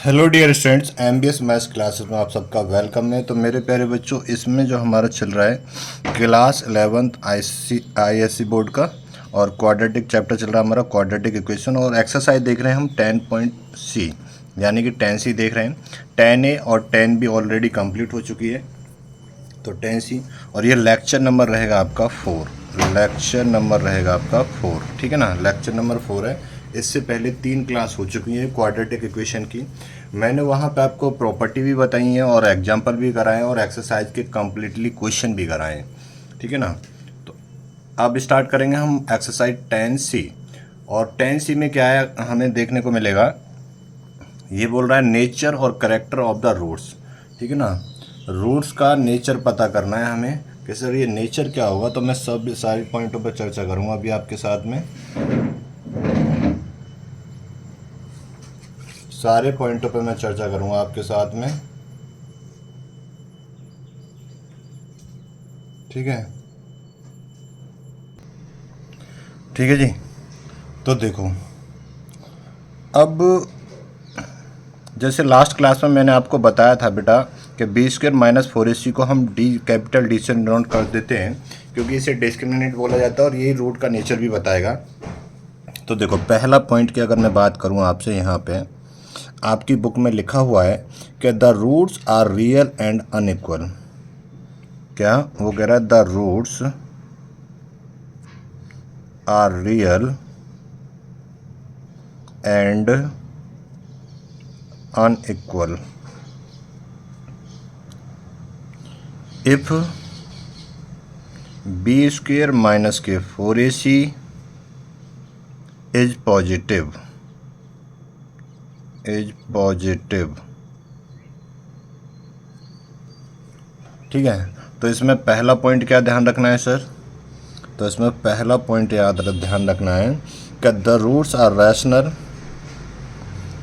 Hello dear students, MBS maths classes में आप सबका वेलकम है। तो मेरे प्यारे बच्चों, इसमें जो हमारा चल रहा है क्लास 11th आईएससी बोर्ड का और क्वाड्रेटिक चैप्टर चल रहा है हमारा, क्वाड्रेटिक इक्वेशन। और एक्सरसाइज देख रहे हैं हम 10.C, यानी कि 10C देख रहे हैं। 10A और 10B ऑलरेडी कंप्लीट हो चुकी है, तो 10C। और ये लेक्चर नंबर रहेगा आपका 4, लेक्चर नंबर रहेगा आपका 4, ठीक है ना। लेक्चर नंबर 4 है। इससे पहले 3 क्लास हो चुकी है क्वाड्रेटिक इक्वेशन की। मैंने वहाँ पे आपको प्रॉपर्टी भी बताई है और एग्जाम्पल भी कराए हैं और एक्सरसाइज के कम्प्लीटली क्वेश्चन भी कराए हैं, ठीक है ना। तो अब स्टार्ट करेंगे हम एक्सरसाइज 10C। और 10C में क्या है हमें देखने को मिलेगा, ये बोल रहा है नेचर और करेक्टर ऑफ द रूट्स, ठीक है ना। रूट्स का नेचर पता करना है हमें कि सर ये नेचर क्या होगा। तो मैं सब सारे पॉइंटों पर चर्चा करूंगा अभी आपके साथ में, सारे पॉइंटों पे मैं चर्चा करूंगा आपके साथ में, ठीक है। ठीक है जी। तो देखो, अब जैसे लास्ट क्लास में मैंने आपको बताया था बेटा कि बी स्क्वायर माइनस 4AC को हम डी कैपिटल डी से डिनोट कर देते हैं, क्योंकि इसे डिस्क्रिमिनेंट बोला जाता है और यही रूट का नेचर भी बताएगा। तो देखो, पहला पॉइंट की अगर मैं बात करूं आपसे, यहाँ पे आपकी बुक में लिखा हुआ है कि the roots are real and unequal. क्या वो कह रहा है? The roots are real and unequal if B square minus के 4AC इज पॉजिटिव, ठीक है। तो इसमें पहला पॉइंट क्या ध्यान रखना है सर? तो इसमें पहला पॉइंट ध्यान रखना है कि the roots are rational,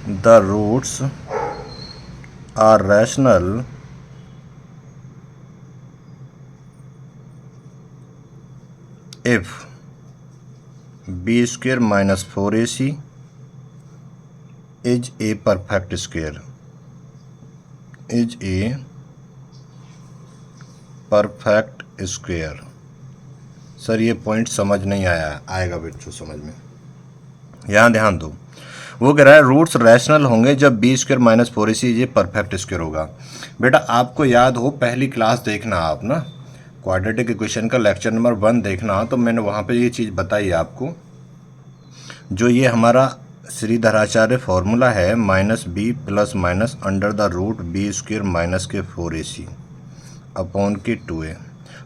the roots are rational if B square minus 4AC is a perfect square, is a perfect square. Sir ये पॉइंट समझ नहीं आया, आएगा बच्चों समझ में, यहाँ ध्यान दो। वो कह रहा है रूट्स रैशनल होंगे जब बी स्क्वायर माइनस 4AC ये परफेक्ट स्क्वायर होगा। बेटा आपको याद हो, पहली क्लास देखना आप ना, क्वाड्रेटिक इक्वेशन का लेक्चर नंबर 1 देखना, तो मैंने वहाँ पे ये चीज़ बताई आपको। जो ये हमारा श्रीधराचार्य फॉर्मूला है, minus B plus minus under the root B square minus के 4AC अपॉन के 2A।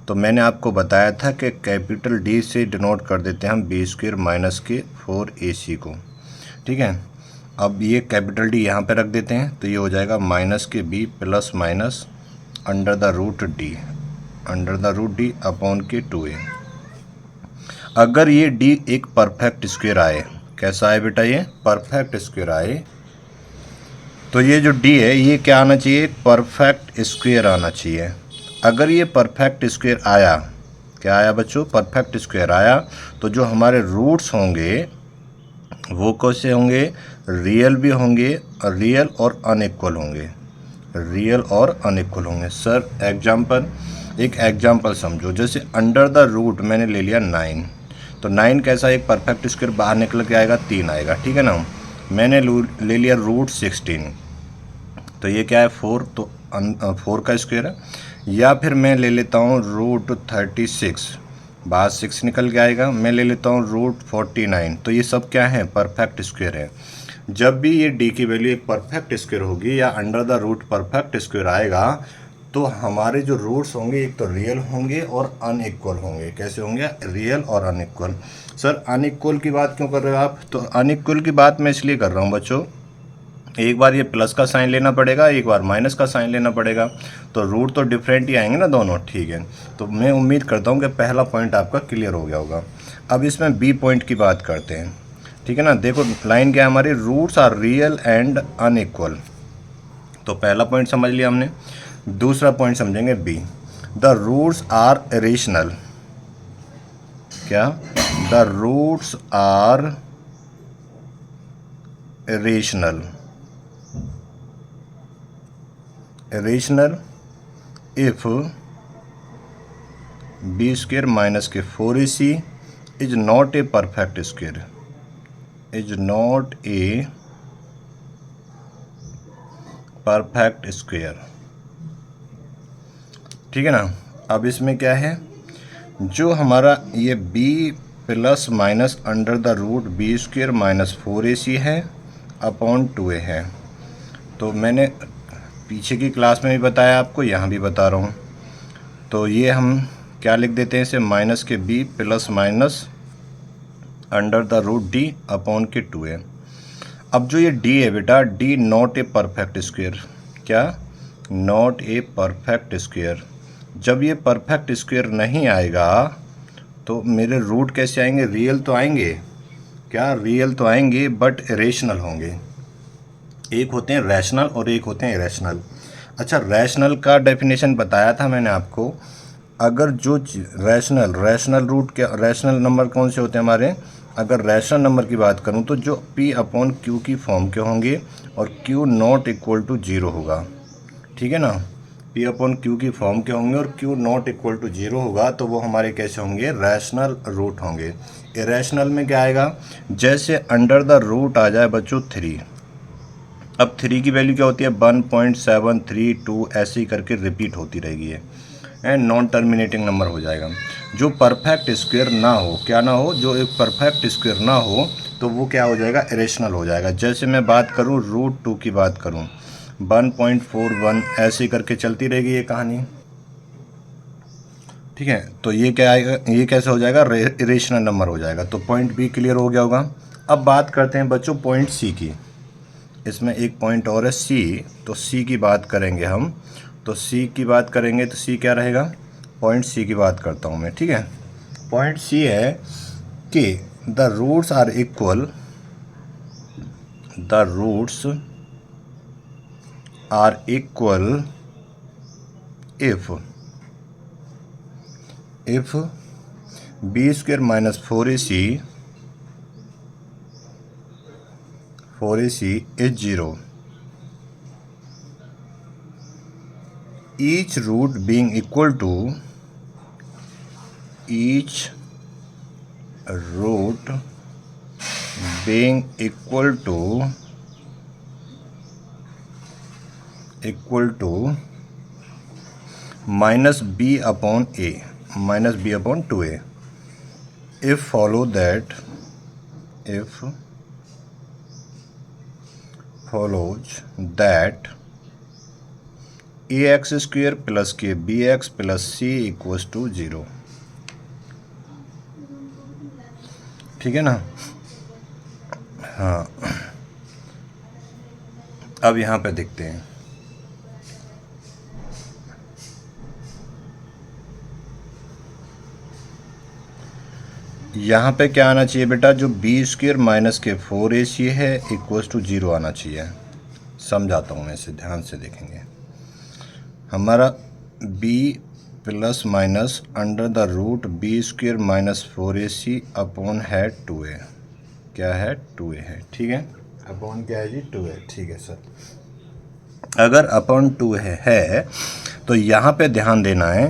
तो मैंने आपको बताया था कि कैपिटल डी से डिनोट कर देते हैं हम बी स्क्वायर माइनस के 4AC को, ठीक है। अब ये कैपिटल डी यहाँ पे रख देते हैं, तो ये हो जाएगा माइनस के B plus minus under the root D, under the root D upon के 2A। अगर ये डी एक परफेक्ट स्क्वायर आए, कैसा आए बेटा? ये परफेक्ट स्क्वायर आए, तो ये जो डी है ये क्या आना चाहिए? परफेक्ट स्क्वायर आना चाहिए। अगर ये परफेक्ट स्क्वायर आया, क्या आया बच्चों? परफेक्ट स्क्वायर आया, तो जो हमारे रूट्स होंगे वो कैसे होंगे? रियल भी होंगे, रियल और अनइक्वल होंगे, रियल और अनइक्वल होंगे। सर एग्जाम्पल, एक एग्जाम्पल समझो, जैसे अंडर द रूट मैंने ले लिया 9, तो 9 कैसा एक परफेक्ट स्क्वायर बाहर निकल के आएगा? 3 आएगा, ठीक है ना। मैंने ले लिया रूट 16, तो ये क्या है? 4, तो 4 का स्क्वायर है। या फिर मैं ले लेता हूँ रूट 36, बाहर 6 निकल के आएगा। मैं ले लेता हूँ रूट 49, तो ये सब क्या है? परफेक्ट स्क्वायर है। जब भी ये डी की वैल्यू एक परफेक्ट स्क्वायर होगी या under the root perfect square आएगा, तो हमारे जो रूट्स होंगे एक तो रियल होंगे और अनइक्वल होंगे। कैसे होंगे? रियल और अनइक्वल। सर अनइक्वल की बात क्यों कर रहे हो आप? तो अनइक्वल की बात मैं इसलिए कर रहा हूँ बच्चों, एक बार ये प्लस का साइन लेना पड़ेगा, एक बार माइनस का साइन लेना पड़ेगा, तो रूट तो डिफरेंट ही आएंगे ना दोनों, ठीक है। तो मैं उम्मीद करता हूँ कि पहला पॉइंट आपका क्लियर हो गया होगा। अब इसमें बी पॉइंट की बात करते हैं, ठीक है ना। देखो लाइन क्या है हमारी? Roots are real and unequal. तो पहला पॉइंट समझ लिया हमने। दूसरा पॉइंट समझेंगे B, the roots are rational. क्या? The roots are rational rational if B square minus के 4ac is not a perfect square, is not a perfect square. ठीक है ना। अब इसमें क्या है, जो हमारा ये b plus minus under the root B square minus 4ac है अपॉन 2a है। तो मैंने पीछे की क्लास में भी बताया आपको, यहाँ भी बता रहा हूँ। तो ये हम क्या लिख देते हैं इसे, माइनस के b plus minus under the root d upon के 2a। अब जो ये d है बेटा, d not a perfect square, क्या नॉट ए परफेक्ट स्क्वेयर। जब ये परफेक्ट स्क्वेयर नहीं आएगा तो मेरे रूट कैसे आएंगे, रियल तो आएंगे, क्या रियल तो आएंगे बट इरेशनल होंगे। एक होते हैं रैशनल और एक होते हैं इरेशनल। अच्छा, रैशनल का डेफिनेशन बताया था मैंने आपको। अगर जो रैशनल रूट क्या, रैशनल नंबर कौन से होते हैं हमारे, अगर रैशनल नंबर की बात करूं तो जो p अपॉन क्यू की फॉर्म के होंगे और q नॉट इक्वल टू 0 होगा। ठीक है ना, p अपॉन क्यू की फॉर्म के होंगे और q नॉट इक्वल टू 0 होगा, तो वो हमारे कैसे होंगे, रैशनल रूट होंगे। इरेशनल में क्या आएगा, जैसे अंडर द रूट आ जाए बच्चों 3। अब 3 की वैल्यू क्या होती है, 1.732, ऐसे ही करके रिपीट होती रहेगी है, एंड नॉन टर्मिनेटिंग नंबर हो जाएगा। जो परफेक्ट स्क्वायर ना हो, क्या ना हो, जो एक परफेक्ट स्क्वायर ना हो तो वो क्या हो जाएगा, इरेशनल हो जाएगा। जैसे मैं बात करूँ रूट 2 की बात करूँ, 1.41, ऐसे करके चलती रहेगी ये कहानी। ठीक है, तो ये क्या आएगा, ये कैसे हो जाएगा, इरेशनल नंबर हो जाएगा। तो पॉइंट बी क्लियर हो गया होगा। अब बात करते हैं बच्चों पॉइंट सी की। इसमें एक पॉइंट और है सी, तो सी की बात करेंगे हम। तो सी की बात करेंगे तो सी क्या रहेगा, पॉइंट सी की बात करता हूँ मैं। ठीक है, पॉइंट सी है कि the roots are equal, the roots are equal if B square minus 4ac is 0, each root being equal to minus b upon a, minus b upon 2a, if follows that ax square plus k bx plus c equals to 0। ठीक है ना। हाँ, अब यहाँ पे देखते हैं, यहाँ पे क्या आना चाहिए बेटा, जो बी स्क्वेयर माइनस के 4ac है इक्वल्स टू 0 आना चाहिए। समझाता हूँ मैं इसे, ध्यान से देखेंगे। हमारा b plus minus under the root B square minus 4ac upon है 2a, क्या है 2a है। ठीक है, अपॉन क्या है जी, 2a। ठीक है सर, अगर अपॉन 2 है तो यहाँ पे ध्यान देना है।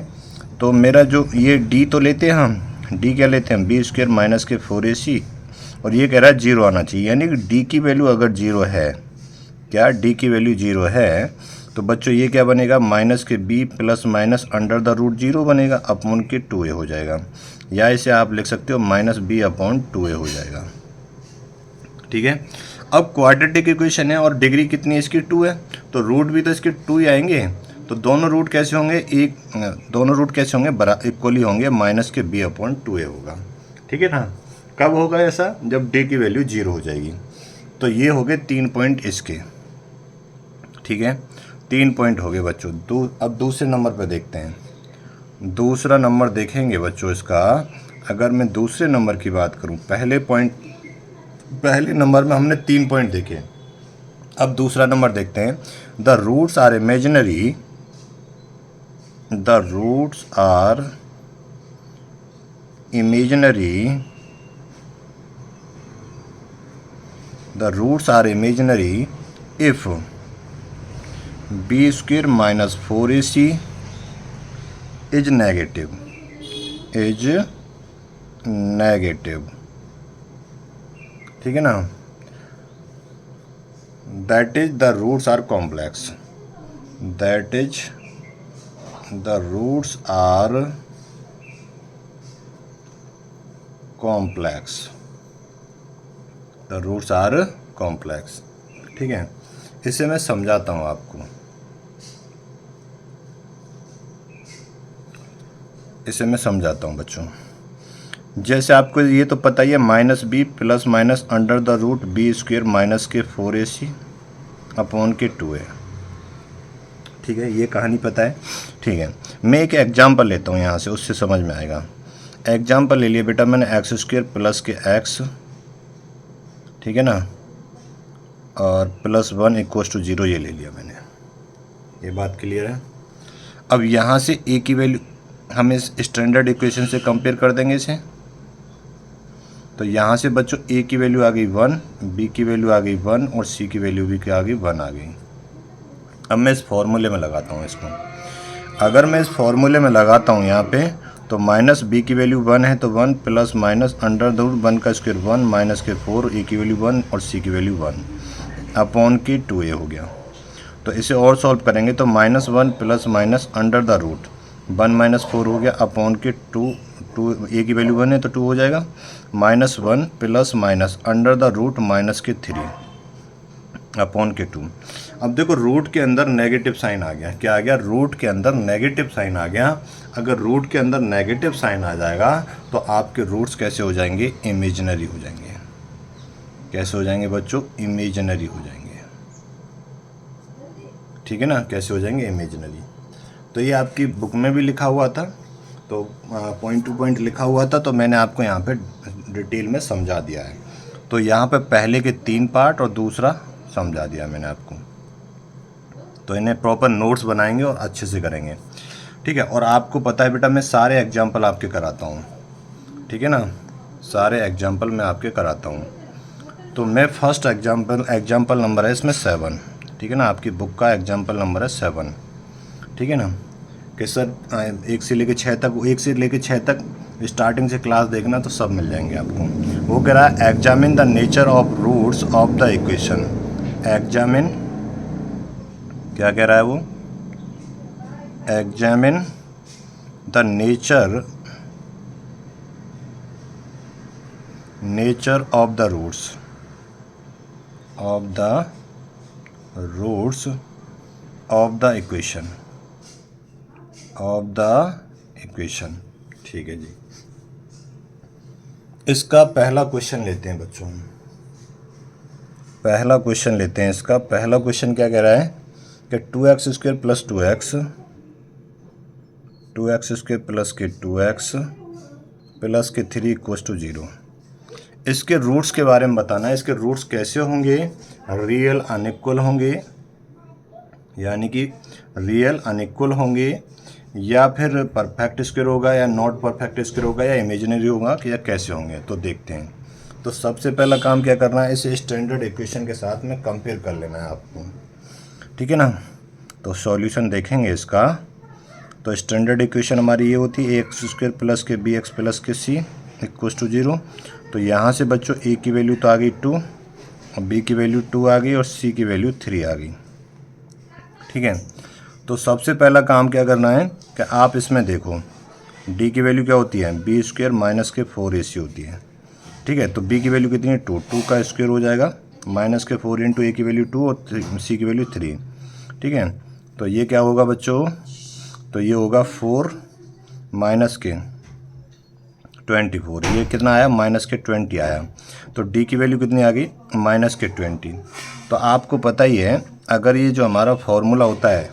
तो मेरा जो ये d तो लेते हैं हम, d क्या लेते हैं, बी स्क्वेयर माइनस के 4ac, और ये कह रहा है 0 आना चाहिए, यानी कि d की वैल्यू अगर 0 है, क्या d की वैल्यू 0 है, तो बच्चों ये क्या बनेगा, माइनस के b plus minus under the root 0 बनेगा, अपॉन के 2a हो जाएगा, या इसे आप लिख सकते हो माइनस b अपॉन 2a हो जाएगा। ठीक है, अब क्वाड्रेटिक इक्वेशन है और डिग्री कितनी है इसकी, 2 है, तो रूट भी तो इसके 2 ही आएंगे। तो दोनों रूट कैसे होंगे, दोनों रूट कैसे होंगे, इक्वली होंगे, माइनस के b अपॉन 2a होगा। ठीक है ना। कब होगा ऐसा, जब d की वैल्यू 0 हो जाएगी। तो ये हो गए 3 पॉइंट इसके। ठीक है, 3 पॉइंट हो गए बच्चों। अब दूसरे नंबर पे देखते हैं। दूसरा नंबर देखेंगे बच्चों इसका। अगर मैं दूसरे नंबर की बात करूं, पहले नंबर में हमने 3 पॉइंट देखे, अब दूसरा नंबर देखते हैं। The roots are imaginary, if B square minus 4ac is negative, ठीक है ना। That is the roots are complex, that is the roots are complex, the roots are complex, ठीक है। इसे मैं समझाता हूँ आपको, इसे मैं समझाता हूँ बच्चों। जैसे आपको ये तो पता ही है, minus B plus minus under the root B square minus के 4ac अपॉन के 2a, ठीक है, ये कहानी पता है, ठीक है। मैं एक एग्जांपल लेता हूँ यहाँ से, उससे समझ में आएगा। एग्जांपल ले लिया बेटा मैंने एक्स स्क्वायर प्लस के एक्स, ठीक है ना, और प्लस 1 इक्वल्स टू 0 ये ले लिया मैंने, ये बात क्लियर है। अब यहाँ से ए की वैल्यू हम इस स्टैंडर्ड इक्वेशन से कंपेयर कर देंगे इसे, तो यहाँ से बच्चों ए की वैल्यू आ गई 1, बी की वैल्यू आ गई 1 और सी की वैल्यू भी क्या आ गई 1 आ गई। अब मैं इस फॉर्मूले में लगाता हूँ इसको, अगर मैं इस फॉर्मूले में लगाता हूँ यहाँ पे, तो माइनस बी की वैल्यू 1 है तो 1 plus minus under the root 1 का स्क्वायर 1 माइनस के 4, ए की वैल्यू 1 और सी की वैल्यू 1 अपॉन की 2a हो गया। तो इसे और सॉल्व करेंगे तो minus 1 plus minus under the root 1 minus 4 हो गया अपॉन के 2, ए की वैल्यू 1 है तो 2 हो जाएगा, minus 1 plus minus under the root minus के 3 अपॉन के 2। अब देखो रूट के अंदर नेगेटिव साइन आ गया, क्या आ गया, रूट के अंदर नेगेटिव साइन आ गया। अगर रूट के अंदर नेगेटिव साइन आ जाएगा तो आपके रूट्स कैसे हो जाएंगे, इमेजिनरी हो जाएंगे। कैसे हो जाएंगे बच्चों, इमेजिनरी हो जाएंगे, ठीक है ना, कैसे हो जाएंगे, इमेजिनरी। तो ये आपकी बुक में भी लिखा हुआ था, तो पॉइंट टू पॉइंट लिखा हुआ था, तो मैंने आपको यहाँ पे डिटेल में समझा दिया है। तो यहाँ पे पहले के 3 पार्ट और दूसरा समझा दिया मैंने आपको। तो इन्हें प्रॉपर नोट्स बनाएंगे और अच्छे से करेंगे, ठीक है। और आपको पता है बेटा मैं सारे एग्जाम्पल आपके कराता हूँ, ठीक है ना, सारे एग्जाम्पल मैं आपके कराता हूँ। तो मैं फर्स्ट एग्जाम्पल नंबर है इसमें 7, ठीक है ना, आपकी बुक का एग्जाम्पल नंबर है 7, ठीक है ना। कि सर 1 से लेकर 6 तक, 1 से लेकर 6 तक स्टार्टिंग से क्लास देखना तो सब मिल जाएंगे आपको। वो कह रहा है examine the nature of roots of the equation, examine, क्या कह रहा है वो, examine the nature of the roots of the equation, ठीक है जी। इसका पहला क्वेश्चन लेते हैं बच्चों, पहला क्वेश्चन लेते हैं इसका। पहला क्वेश्चन क्या कह रहा है कि 2x square plus 2x square plus के 2x प्लस के 3 इक्वल्स टू 0। इसके रूट्स के बारे में बताना है। इसके रूट्स कैसे होंगे, रियल अनइक्वल होंगे, यानी कि रियल अनइक्वल होंगे, या फिर परफेक्ट स्क्वायर होगा, या नॉट परफेक्ट स्क्वायर होगा, या इमेजिनरी होगा, कि या कैसे होंगे, तो देखते हैं। तो सबसे पहला काम क्या करना है, इसे स्टैंडर्ड इक्वेशन के साथ में कंपेयर कर लेना है आपको, ठीक है ना। तो सॉल्यूशन देखेंगे इसका। तो स्टैंडर्ड इक्वेशन हमारी ये होती है एक्स स्क्वायर प्लस के बी एक्स प्लस के सी इक्वल्स टू 0। तो यहाँ से बच्चों ए की वैल्यू तो आ गई 2, और बी की वैल्यू 2 आ गई, और सी की वैल्यू 3 आ गई, ठीक है। तो सबसे पहला काम क्या करना है कि आप इसमें देखो डी की वैल्यू क्या होती है, बी स्क्वायर माइनस के 4ac होती है, ठीक है। तो बी की वैल्यू कितनी है, 2 का स्क्वायर हो जाएगा, माइनस के 4 इंटू ए की वैल्यू 2 और सी की वैल्यू 3, ठीक है। तो ये क्या होगा बच्चों, तो ये होगा 4 माइनस के 24, ये कितना आया, माइनस के 20 आया। तो डी की वैल्यू कितनी आ गई, माइनस के 20। तो आपको पता ही है अगर ये जो हमारा फॉर्मूला होता है,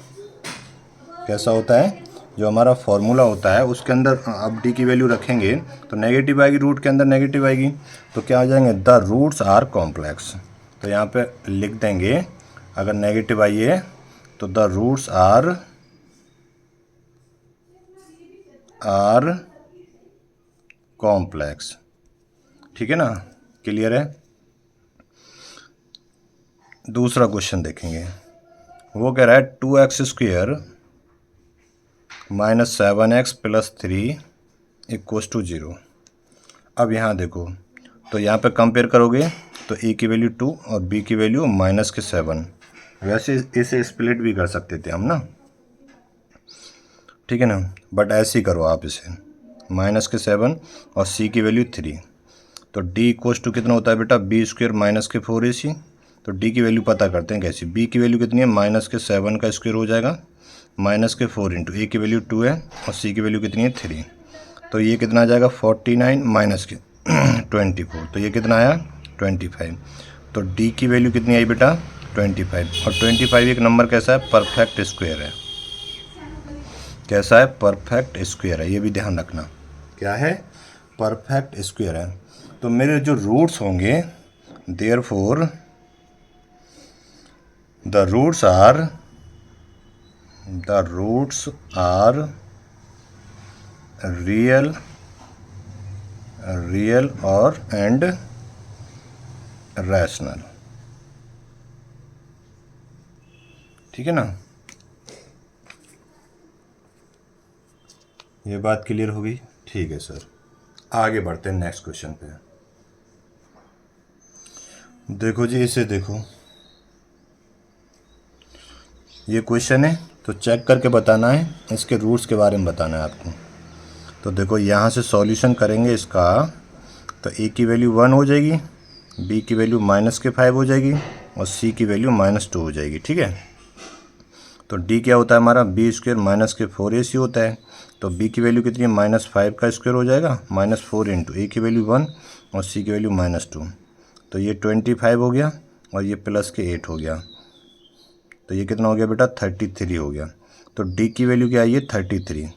कैसा होता है, जो हमारा फॉर्मूला होता है उसके अंदर अब डी की वैल्यू रखेंगे तो नेगेटिव आएगी, रूट के अंदर नेगेटिव आएगी, तो क्या आ जाएंगे, द रूट्स आर कॉम्प्लेक्स। तो यहाँ पे लिख देंगे अगर नेगेटिव आई है तो द रूट्स आर कॉम्प्लेक्स, ठीक है ना, क्लियर है। दूसरा क्वेश्चन देखेंगे, वो कह रहा है 2x² minus 7x plus 3 equals to 0। अब यहाँ देखो, तो यहाँ पे कंपेयर करोगे तो a की वैल्यू 2 और b की वैल्यू -7। वैसे इसे स्प्लिट भी कर सकते थे हम ना, ठीक है ना, बट ऐसे ही करो आप इसे, -7 और c की वैल्यू 3। तो d इक्वस टू कितना होता है बेटा, b² - 4ac। तो d की वैल्यू पता करते हैं कैसी, b की वैल्यू कितनी है, -7 का स्क्वायर हो जाएगा, -4 इंटू a की वैल्यू 2 है और c की वैल्यू कितनी है 3। तो ये कितना आ जाएगा 49 -24, तो ये कितना आया 25। तो d की वैल्यू कितनी आई बेटा 25, और 25 एक नंबर कैसा है, परफेक्ट स्क्वायर है। कैसा है, परफेक्ट स्क्वायर है, ये भी ध्यान रखना, क्या है, परफेक्ट स्क्वायर है। तो मेरे जो रूट्स होंगे, therefore the roots are real और एंड रैशनल, ठीक है ना। ये बात क्लियर हो गई, ठीक है सर। आगे बढ़ते हैं नेक्स्ट क्वेश्चन पे। देखो जी, इसे देखो, ये क्वेश्चन है तो चेक करके बताना है, इसके रूट्स के बारे में बताना है आपको। तो देखो यहाँ से सॉल्यूशन करेंगे इसका, तो a की वैल्यू 1 हो जाएगी, b की वैल्यू -5 हो जाएगी और c की वैल्यू -2 हो जाएगी, ठीक है। तो d क्या होता है हमारा, b² - 4ac होता है। तो b की वैल्यू कितनी है, -5 का स्क्वायर हो जाएगा, -4 इंटू a की वैल्यू 1 और c की वैल्यू -2। तो ये 25 हो गया और ये प्लस के 8 हो गया, तो ये कितना हो गया बेटा 33 हो गया। तो d की वैल्यू क्या आई है 33।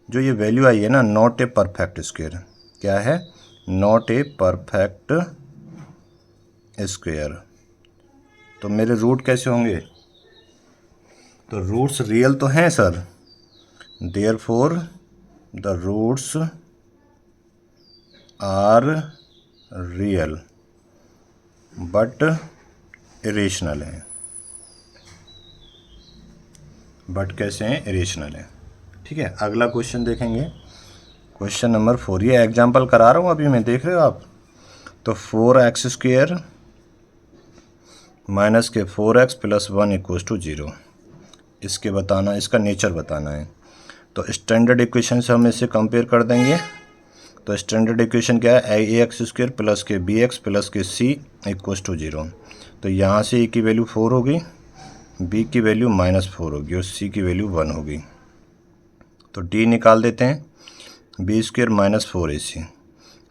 जो ये वैल्यू आई है ना, नॉट ए परफेक्ट स्क्वायर, क्या है, नॉट ए परफेक्ट स्क्वायर। तो मेरे रूट कैसे होंगे, तो रूट्स रियल तो हैं sir, therefore the roots are real but irrational हैं। बट कैसे हैं, इरेशनल हैं, ठीक है। अगला क्वेश्चन देखेंगे, क्वेश्चन नंबर 4। ये एग्जाम्पल करा रहा हूँ अभी मैं, देख रहे हो आप। तो 4x² - 4x + 1 = 0, इसके बताना, इसका नेचर बताना है। तो स्टैंडर्ड इक्वेशन से हम इसे कंपेयर कर देंगे। तो स्टैंडर्ड इक्वेशन क्या है, ax² + के bx + के c = 0। तो यहाँ से a की वैल्यू 4 होगी, b की वैल्यू -4 होगी और c की वैल्यू 1 होगी। तो d निकाल देते हैं, b² - 4ac।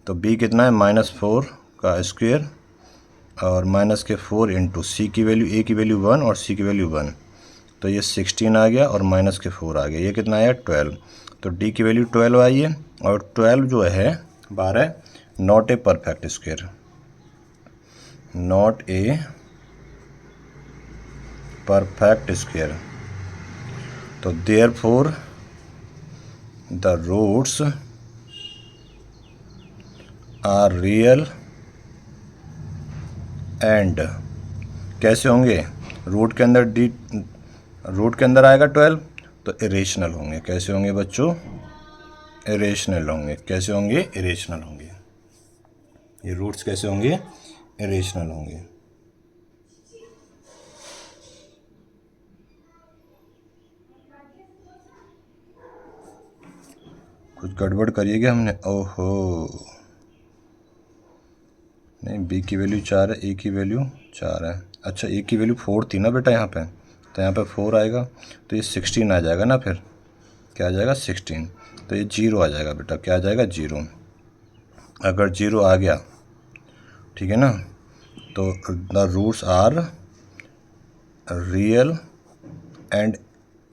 तो b कितना है, -4 का स्क्वायर और -4 इंटू c की वैल्यू, a की वैल्यू 1 और c की वैल्यू 1। तो ये 16 आ गया और -4 आ गया, ये कितना आया 12। तो d की वैल्यू 12 आई है, और 12 जो है 12, not a perfect square, not a perfect square. तो therefore the roots are real and, कैसे होंगे, रूट के अंदर रूट के अंदर आएगा 12, तो इरेशनल होंगे। कैसे होंगे बच्चों, इरेशनल होंगे। कैसे होंगे, इरेशनल होंगे। ये रूट्स कैसे होंगे, इरेशनल होंगे। कुछ गड़बड़ करिएगा हमने, ओहो नहीं, b की वैल्यू 4 है, a की वैल्यू 4 है। अच्छा, a की वैल्यू 4 थी ना बेटा यहाँ पे, तो यहाँ पे 4 आएगा, तो ये 16 आ जाएगा ना, फिर क्या आ जाएगा 16। तो ये 0 आ जाएगा बेटा, क्या आ जाएगा 0। अगर 0 आ गया, ठीक है ना, तो the roots are real and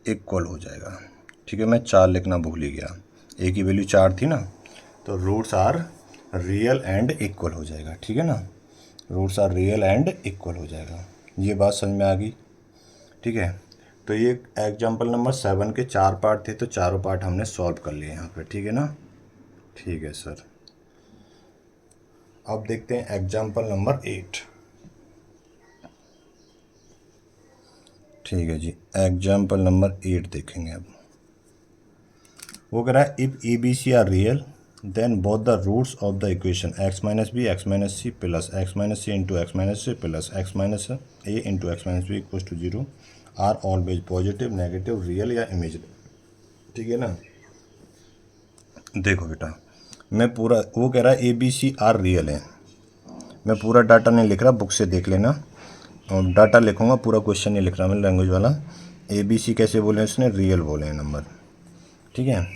equal हो जाएगा, ठीक है। मैं 4 लिखना भूल ही गया, a की वैल्यू 4 थी ना, तो roots are real and equal हो जाएगा, ठीक है ना। Roots are real and equal हो जाएगा, ये बात समझ में आ गई, ठीक है। तो ये एग्जाम्पल नंबर 7 के 4 पार्ट थे, तो चारों पार्ट हमने सॉल्व कर लिए यहाँ पे, ठीक है ना, ठीक है सर। अब देखते हैं एग्जाम्पल नंबर 8। ठीक है जी, एग्जाम्पल नंबर 8 देखेंगे अब। वो कह रहा है if A B C are real then both the roots of the equation X minus B X minus C plus X minus C into X minus C plus X minus A into X minus B equal to 0 are always positive, negative, real या imaginary. ठीक है ना। देखो बेटा, मैं पूरा, वो कह रहा है A B C are real है, मैं पूरा डाटा नहीं लिख रहा, बुक से देख लेना, और डाटा लिखूंगा, पूरा क्वेश्चन नहीं लिख रहा मैं लैंग्वेज वाला। ए बी सी कैसे बोले उसने, रियल बोले हैं नंबर। ठीक है,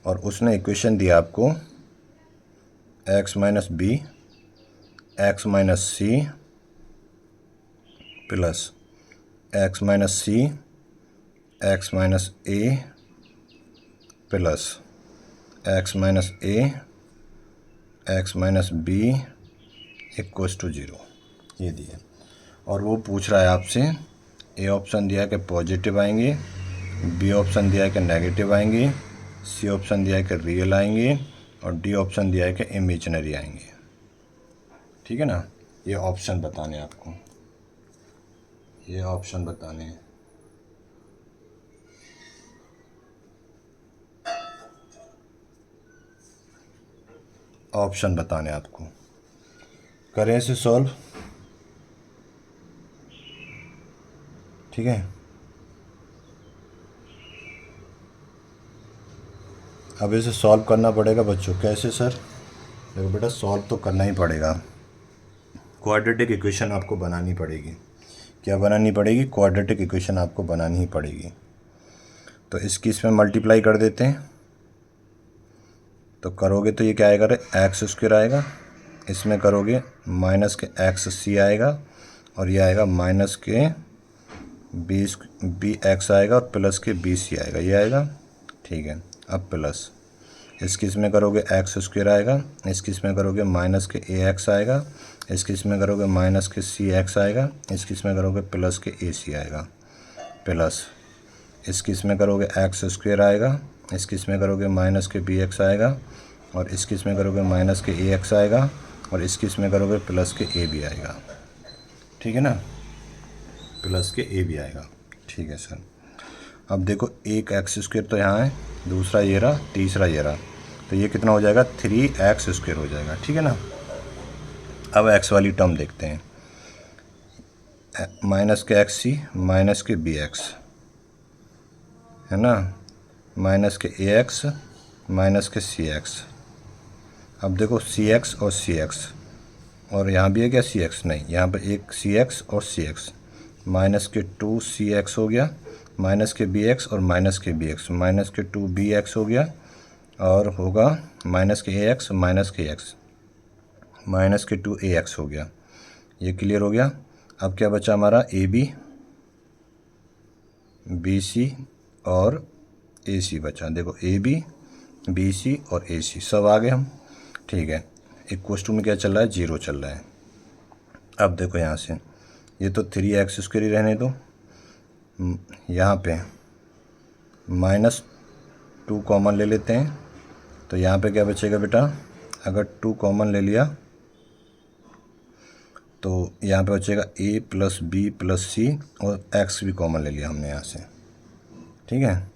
और उसने इक्वेशन दिया आपको X minus B X minus C plus X minus C X minus A plus X minus A X minus B equals to 0, ये दिया। और वो पूछ रहा है आपसे, ए ऑप्शन दिया है कि पॉजिटिव आएंगे, बी ऑप्शन दिया है कि नेगेटिव आएंगे, सी ऑप्शन दिया है कि रियल आएंगे, और डी ऑप्शन दिया है कि इमेजिनरी आएंगे। ठीक है ना, ये ऑप्शन बताने हैं आपको, ये ऑप्शन बताने हैं। ऑप्शन बताने आपको, करें इसे सॉल्व। ठीक है, अब इसे सॉल्व करना पड़ेगा बच्चों। कैसे सर? देखो बेटा, सॉल्व तो करना ही पड़ेगा, क्वाड्रेटिक इक्वेशन आपको बनानी पड़ेगी। क्या बनानी पड़ेगी? क्वाड्रेटिक इक्वेशन आपको बनानी ही पड़ेगी। तो इसकी इसमें मल्टीप्लाई कर देते हैं, तो करोगे तो ये क्या आएगा, एक्स स्क्वायर आएगा, इसमें करोगे माइनस के एक्स सी आएगा, और ये आएगा माइनस के बी एक्स आएगा, और प्लस के बी सी आएगा, ये आएगा। ठीक है, अब प्लस इसकी इसमें करोगे एक्स स्क्वायर आएगा, इसकी इसमें करोगे माइनस के ए एक्स आएगा, इसकी इसमें करोगे माइनस के सी एक्स आएगा, इसकी इसमें करोगे प्लस के ए सी आएगा, प्लस इसकी इसमें करोगे एक्स स्क्वायर आएगा, इसकी इसमें करोगे माइनस के बी एक्स आएगा, और इसकी इसमें करोगे माइनस के ए एक्स आएगा, और इसकी इसमें करोगे प्लस के ए बी आएगा। ठीक है ना, प्लस के ए बी आएगा। ठीक है सर। अब देखो, एक एक्स स्क्वायर तो यहाँ है, दूसरा ये रहा, तीसरा ये रहा, तो ये कितना हो जाएगा, 3x स्क्वायर हो जाएगा। ठीक है ना। अब एक्स वाली टर्म देखते हैं, माइनस के एक्स सी माइनस के बी एक्स है ना, माइनस के ए एक्स माइनस के सी एक्स। अब देखो सी एक्स और सी एक्स, और यहाँ भी है क्या सी एक्स? नहीं, यहाँ पर एक सी एक्स और सी एक्स, माइनस के 2 सी एक्स हो गया, माइनस के बी एक्स और माइनस के बी एक्स, माइनस के 2 बी एक्स हो गया, और होगा माइनस के ए एक्स माइनस के एक्स, माइनस के 2 ए एक्स हो गया। ये क्लियर हो गया। अब क्या बचा हमारा, ए बी, बी सी और ए सी बचा। देखो ए बी, बी सी और ए सी सब आ गए हम। ठीक है, इक्वल्स टू में क्या चल रहा है, 0 चल रहा है। अब देखो यहाँ से, ये तो 3x स्क्वायर ही रहने दो, यहाँ पे -2 कॉमन ले लेते हैं, तो यहाँ पे क्या बचेगा बेटा, अगर 2 कॉमन ले लिया तो यहाँ पे बचेगा a प्लस बी प्लस सी, और x भी कॉमन ले लिया हमने यहाँ से। ठीक है,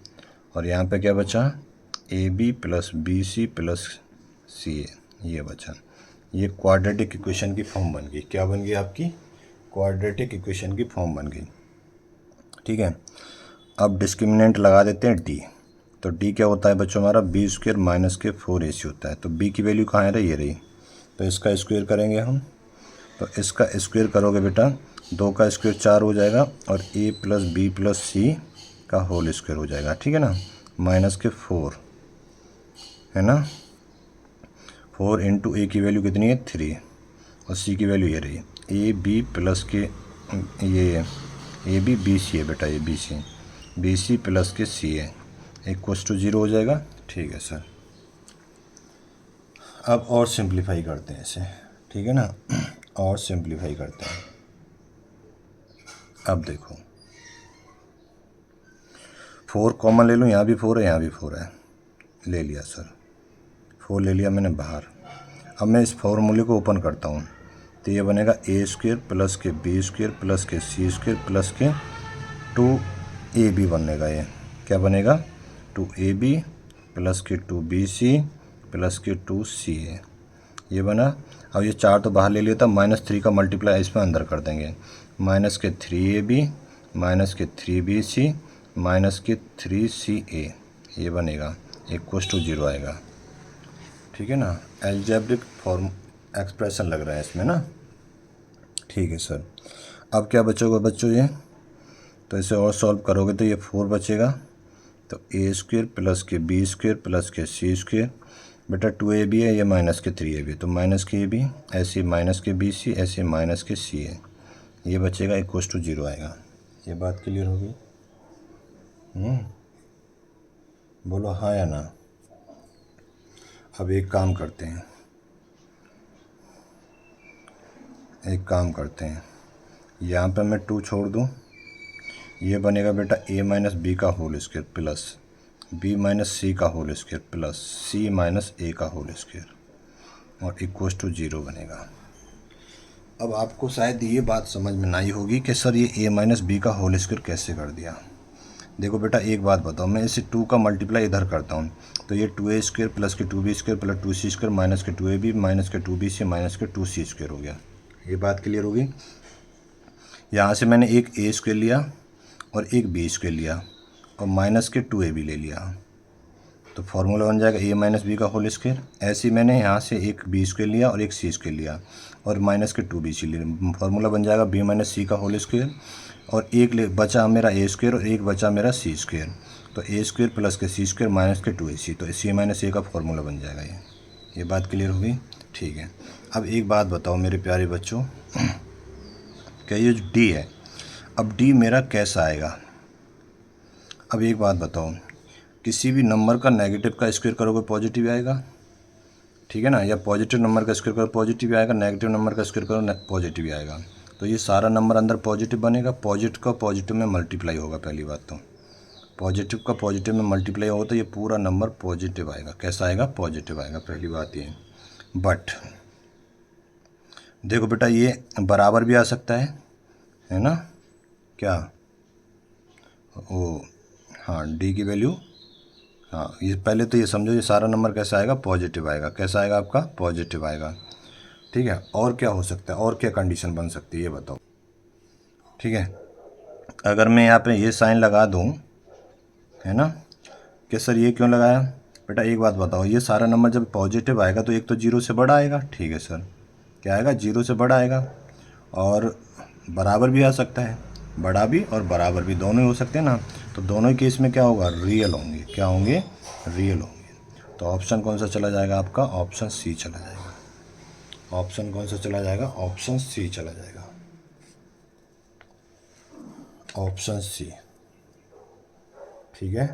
और यहाँ पे क्या बचा, A B plus B C plus C A, ये बचा। ये क्वाड्रेटिक इक्वेशन की फॉर्म बन गई। क्या बन गई आपकी, क्वाड्रेटिक इक्वेशन की फॉर्म बन गई। ठीक है, अब डिस्क्रिमिनेंट लगा देते हैं डी। तो डी क्या होता है बच्चों हमारा, बी स्क्वायर माइनस के 4ac होता है। तो बी की वैल्यू कहाँ है, ये रही। तो इसका स्क्वायर करेंगे हम, तो इसका स्क्वायर करोगे बेटा, 2 का स्क्वायर 4 हो जाएगा, और a प्लस बी प्लस सी का होल स्क्वायर हो जाएगा। ठीक है ना, माइनस के 4 है ना, 4 इंटू ए की वैल्यू कितनी है, 3, और सी की वैल्यू ये रही, ए बी प्लस के, ये ए बी बी सी है बेटा, ये बी सी प्लस के सी है, इक्वल्स टू 0 हो जाएगा। ठीक है सर। अब और सिंप्लीफाई करते हैं इसे। ठीक है ना, और सिंप्लीफाई करते हैं। अब देखो, 4 कॉमन ले लूँ, यहाँ भी 4 है, यहाँ भी 4 है, ले लिया सर, 4 ले लिया मैंने बाहर। अब मैं इस फॉर्मूले को ओपन करता हूँ, तो ये बनेगा ए स्क्वायर प्लस के बी स्क्वायर प्लस के सी स्क्वायर प्लस के 2ab बनेगा। ये क्या बनेगा? 2ab प्लस के 2bc प्लस के 2ca, ये बना। अब ये 4 तो बाहर ले लिया था, -3 का मल्टीप्लाई इसमें अंदर कर देंगे, माइनस के 3ab माइनस के 3bc माइनस के 3ca, ये बनेगा, इक्वल्स टू 0 आएगा। ठीक है ना, एल्जेब्रिक फॉर्म एक्सप्रेशन लग रहा है इसमें ना। ठीक है सर, अब क्या बचोगा बच्चों? ये तो इसे और सॉल्व करोगे तो ये 4 बचेगा, तो a² प्लस के b² प्लस के c², बेटा 2ab है, ये माइनस के 3ab, तो माइनस के ab, ऐसे माइनस के bc, ऐसे माइनस के ca, ये बचेगा, इक्वल्स टू 0 आएगा। ये बात क्लियर होगी? बोलो हाँ या ना। अब एक काम करते हैं, यहाँ पे मैं 2 छोड़ दूँ, ये बनेगा बेटा a माइनस बी का whole square plus b minus C का whole square plus c minus a का होल स्क्वायर, और इक्वल्स टू 0 बनेगा। अब आपको शायद ये बात समझ में नहीं होगी कि सर ये a माइनस बी का होल स्क्वायर कैसे कर दिया। देखो बेटा, एक बात बताओ, मैं इसे 2 का मल्टीप्लाई इधर करता हूँ, तो ये 2a² प्लस के 2b² प्लस 2c² माइनस के 2ab माइनस के 2bc माइनस के 2c² हो गया। ये बात क्लियर होगी? यहाँ से मैंने एक a² लिया और एक b² लिया और माइनस के 2ab ले लिया, तो फॉर्मूला बन जाएगा a माइनस बी का होल स्क्वायर। ऐसे ही मैंने यहाँ से एक b² लिया और एक c² लिया और माइनस के 2bc लिया, फॉर्मूला बन जाएगा b माइनस सी का होल स्क्वायर, और एक बचा मेरा a² और एक बचा मेरा c², तो a² प्लस के c² माइनस के 2ac, तो c माइनस a का फॉर्मूला बन जाएगा। ये बात क्लियर होगी? ठीक है। अब एक बात बताओ मेरे प्यारे बच्चों, क्या ये जो d है, अब d मेरा कैसा आएगा? अब एक बात बताओ, किसी भी नंबर का नेगेटिव का स्क्वायर करोगे पॉजिटिव आएगा, ठीक है ना, या पॉजिटिव नंबर का स्क्वायर करो पॉजिटिव आएगा, नेगेटिव नंबर का स्क्वायर करो पॉजिटिव आएगा। तो ये सारा नंबर अंदर पॉजिटिव बनेगा, पॉजिटिव का पॉजिटिव में मल्टीप्लाई होगा। पहली बात तो पॉजिटिव का पॉजिटिव में मल्टीप्लाई होगा तो ये पूरा नंबर पॉजिटिव आएगा। कैसा आएगा? पॉजिटिव आएगा, पहली बात ये। बट देखो बेटा, ये बराबर भी आ सकता है ना, क्या वो, हाँ डी की वैल्यू, हाँ ये पहले तो ये समझो, ये सारा नंबर कैसा आएगा? पॉजिटिव आएगा। कैसा आएगा आपका? पॉजिटिव आएगा। ठीक है, और क्या हो सकता है, और क्या कंडीशन बन सकती है ये बताओ। ठीक है, अगर मैं यहाँ पे ये साइन लगा दूँ, है ना, कि सर ये क्यों लगाया? बेटा एक बात बताओ, ये सारा नंबर जब पॉजिटिव आएगा तो एक तो 0 से बड़ा आएगा, ठीक है सर, क्या आएगा? 0 से बड़ा आएगा, और बराबर भी आ सकता है, बड़ा भी और बराबर भी दोनों ही हो सकते हैं ना। तो दोनों ही केस में क्या होगा? रियल होंगे। क्या होंगे? रियल होंगे। तो ऑप्शन कौन सा चला जाएगा आपका? ऑप्शन सी चला जाएगा। ऑप्शन कौन सा चला जाएगा? ऑप्शन सी चला जाएगा, ऑप्शन सी। ठीक है,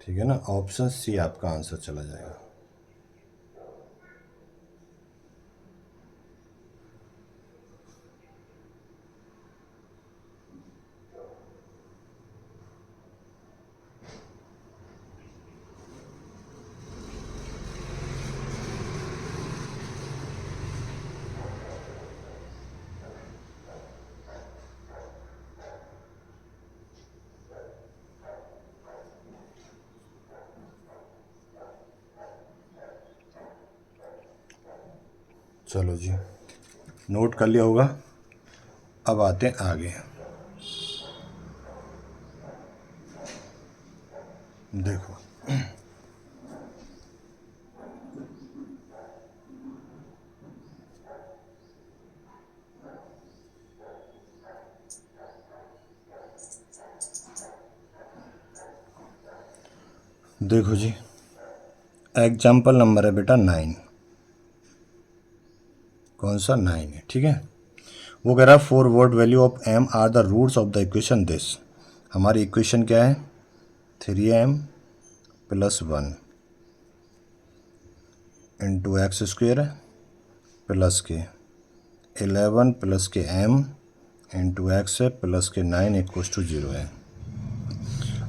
ठीक है ना, ऑप्शन सी आपका आंसर चला जाएगा। चलो जी, नोट कर लिया होगा। अब आते हैं आगे। देखो देखो जी, एग्जाम्पल नंबर है बेटा 9। कौन सा? 9 है। ठीक है, वो कह रहा है 4 what value of m are the roots of the equation this. हमारी इक्वेशन क्या है? 3m plus 1 into X square plus के 11 प्लस के m इंटू एक्स है प्लस के 9 इक्वल्स टू 0 है।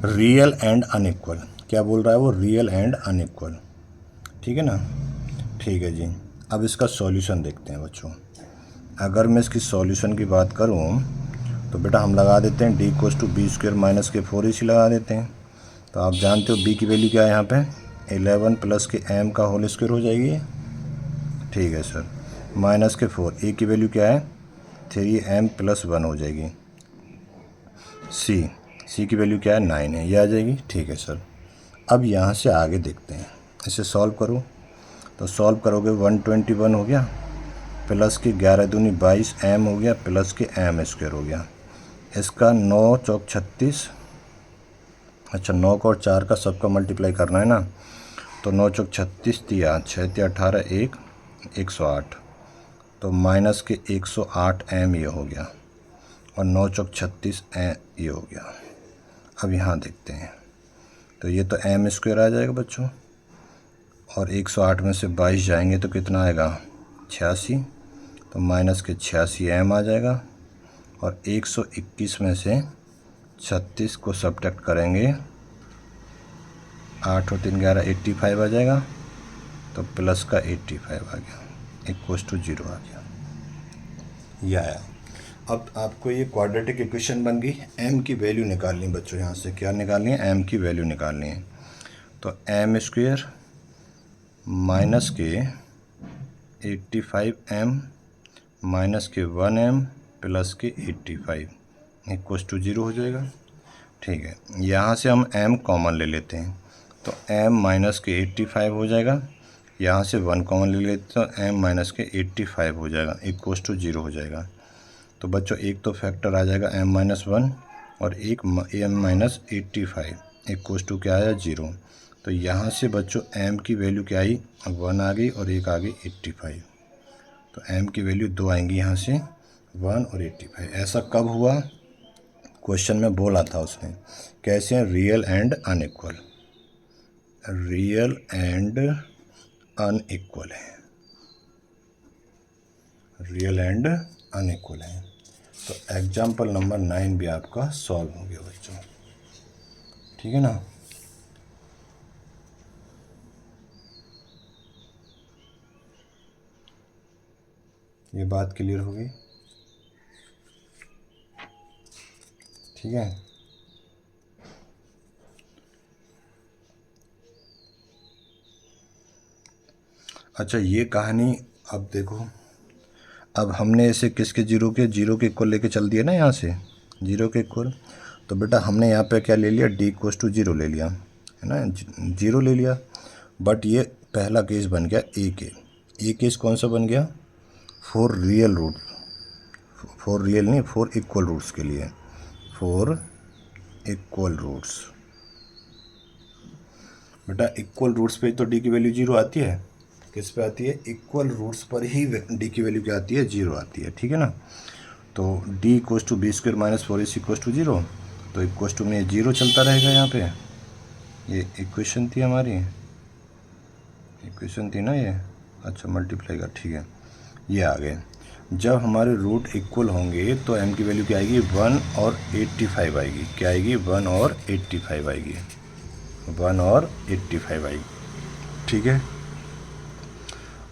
रियल एंड अनइक्वल, क्या बोल रहा है वो? Real and unequal. ठीक है ना। ठीक है जी, अब इसका सॉल्यूशन देखते हैं बच्चों। अगर मैं इसकी सॉल्यूशन की बात करूं तो बेटा हम लगा देते हैं D equals to B square minus के 4ac लगा देते हैं। तो आप जानते हो बी की वैल्यू क्या है यहाँ पे, 11 प्लस के एम का होल स्क्वायर हो जाएगी। ठीक है सर, माइनस के 4, ए की वैल्यू क्या है 3m प्लस 1 हो जाएगी। सी की वैल्यू क्या है 9 है, ये आ जाएगी। ठीक है सर, अब यहाँ से आगे देखते हैं, इसे सॉल्व करो। तो सॉल्व करोगे 121 हो गया प्लस के 11 दूनी 22 एम हो गया प्लस के एम स्क्वायर हो गया। इसका 9 चौक 36, अच्छा 9 को और 4 का सबका मल्टीप्लाई करना है ना, तो 9 चौक 36 दिया, 6 तिया 18 108, तो माइनस के 108 एम ये हो गया और 9 चौक 36 ये हो गया। अब यहाँ देखते हैं, तो ये तो एम स्क्वायर आ जाएगा बच्चों, और 108 में से 22 जाएंगे तो कितना आएगा 86, तो माइनस के 86 एम आ जाएगा, और 121 में से 36 को सब्ट्रैक्ट करेंगे, 8 और 3 11 85 आ जाएगा, तो प्लस का 85 आ गया, इक्वल्स टू 0 आ गया, ये आया। अब आपको ये क्वाड्रेटिक इक्वेशन बन गई। एम की वैल्यू निकालनी बच्चों, यहाँ से क्या निकालनी है, एम की वैल्यू निकालनी है। तो एम स्क्वायर माइनस के 85m माइनस के 1m प्लस के 85 इक्वल्स टू 0 हो जाएगा। ठीक है, यहाँ से हम m कॉमन ले लेते हैं, तो m माइनस के 85 हो जाएगा, यहाँ से 1 कॉमन ले लेते तो m माइनस के 85 हो जाएगा, इक्वल्स टू 0 हो जाएगा। तो बच्चों एक तो फैक्टर आ जाएगा m माइनस 1 और एक m माइनस 85 इक्वल्स टू क्या आया 0। तो यहाँ से बच्चों m की वैल्यू क्या आई 1 आ गई और एक आ गई 85, तो m की वैल्यू 2 आएंगी यहाँ से 1 और 85। ऐसा कब हुआ, क्वेश्चन में बोला था उसने कैसे हैं, real and unequal, real and unequal है, रियल एंड अनइक्वल है। तो एग्जाम्पल नंबर 9 भी आपका सॉल्व हो गया बच्चों, ठीक है ना। ये बात क्लियर हो गई, ठीक है। अच्छा ये कहानी अब देखो, अब हमने इसे किसके जीरो के इक्वल लेके चल दिया ना, यहाँ से जीरो के इक्वल। तो बेटा हमने यहाँ पे क्या ले लिया, डी इक्वल्स टू 0 ले लिया है ना, 0 ले लिया। बट ये पहला केस बन गया ए केस कौन सा बन गया, for real root, for real नहीं, फोर इक्वल रूट्स के लिए, फोर इक्वल रूट्स। बेटा इक्वल रूट्स पे तो डी की वैल्यू 0 आती है, किस पे आती है, इक्वल रूट्स पर ही डी की वैल्यू क्या आती है 0 आती है, ठीक है ना। तो D equals to B square minus 4ac equals to 0, तो इक्वल्स टू में 0 चलता रहेगा यहाँ पे। ये इक्वेशन थी हमारी, इक्वेशन थी ना ये, अच्छा मल्टीप्लाई का, ठीक है ये आ गए। जब हमारे रूट इक्वल होंगे तो m की वैल्यू क्या आएगी 1 और 85 आएगी, क्या आएगी 1 और 85 आएगी, 1 और 85 आएगी, ठीक है।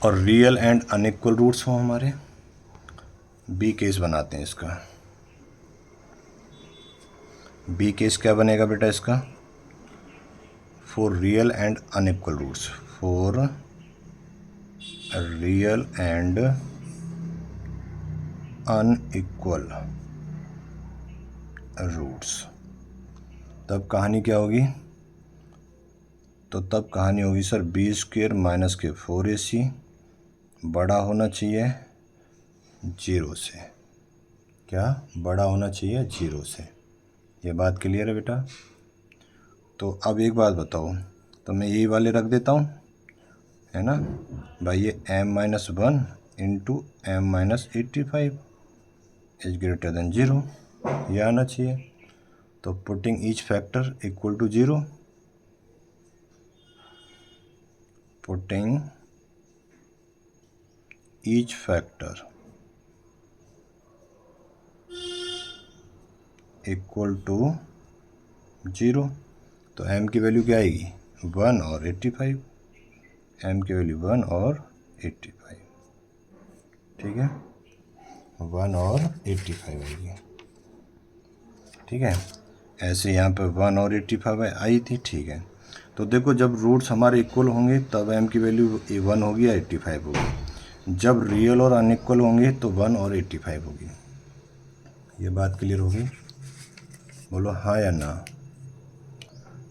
और रियल एंड अनइक्वल रूट्स हो हमारे, बी केस बनाते हैं इसका। बी केस क्या बनेगा बेटा इसका, for real and unequal roots, for real and unequal roots. तब कहानी क्या होगी, तो तब कहानी होगी सर बी स्क्वायर माइनस के 4ac बड़ा होना चाहिए 0 से, क्या बड़ा होना चाहिए 0 से। ये बात क्लियर है बेटा। तो अब एक बात बताओ, तो मैं यही वाले रख देता हूँ है ना भाई, ये m minus 1 into M minus 85 is greater than 0, ये आना चाहिए। तो putting each factor equal to 0, putting each factor equal to 0, तो m की वैल्यू क्या आएगी 1 और 85, m की वैल्यू 1 और 85, ठीक है, 1 और 85 आएगी, ठीक है। ऐसे यहाँ पे 1 और 85 आई थी, ठीक है। तो देखो जब रूट्स हमारे इक्वल होंगे तब m की वैल्यू 1 होगी या 85 होगी, जब रियल और अनइक्वल होंगे तो 1 और 85 होगी। ये बात क्लियर होगी, बोलो हाँ या ना,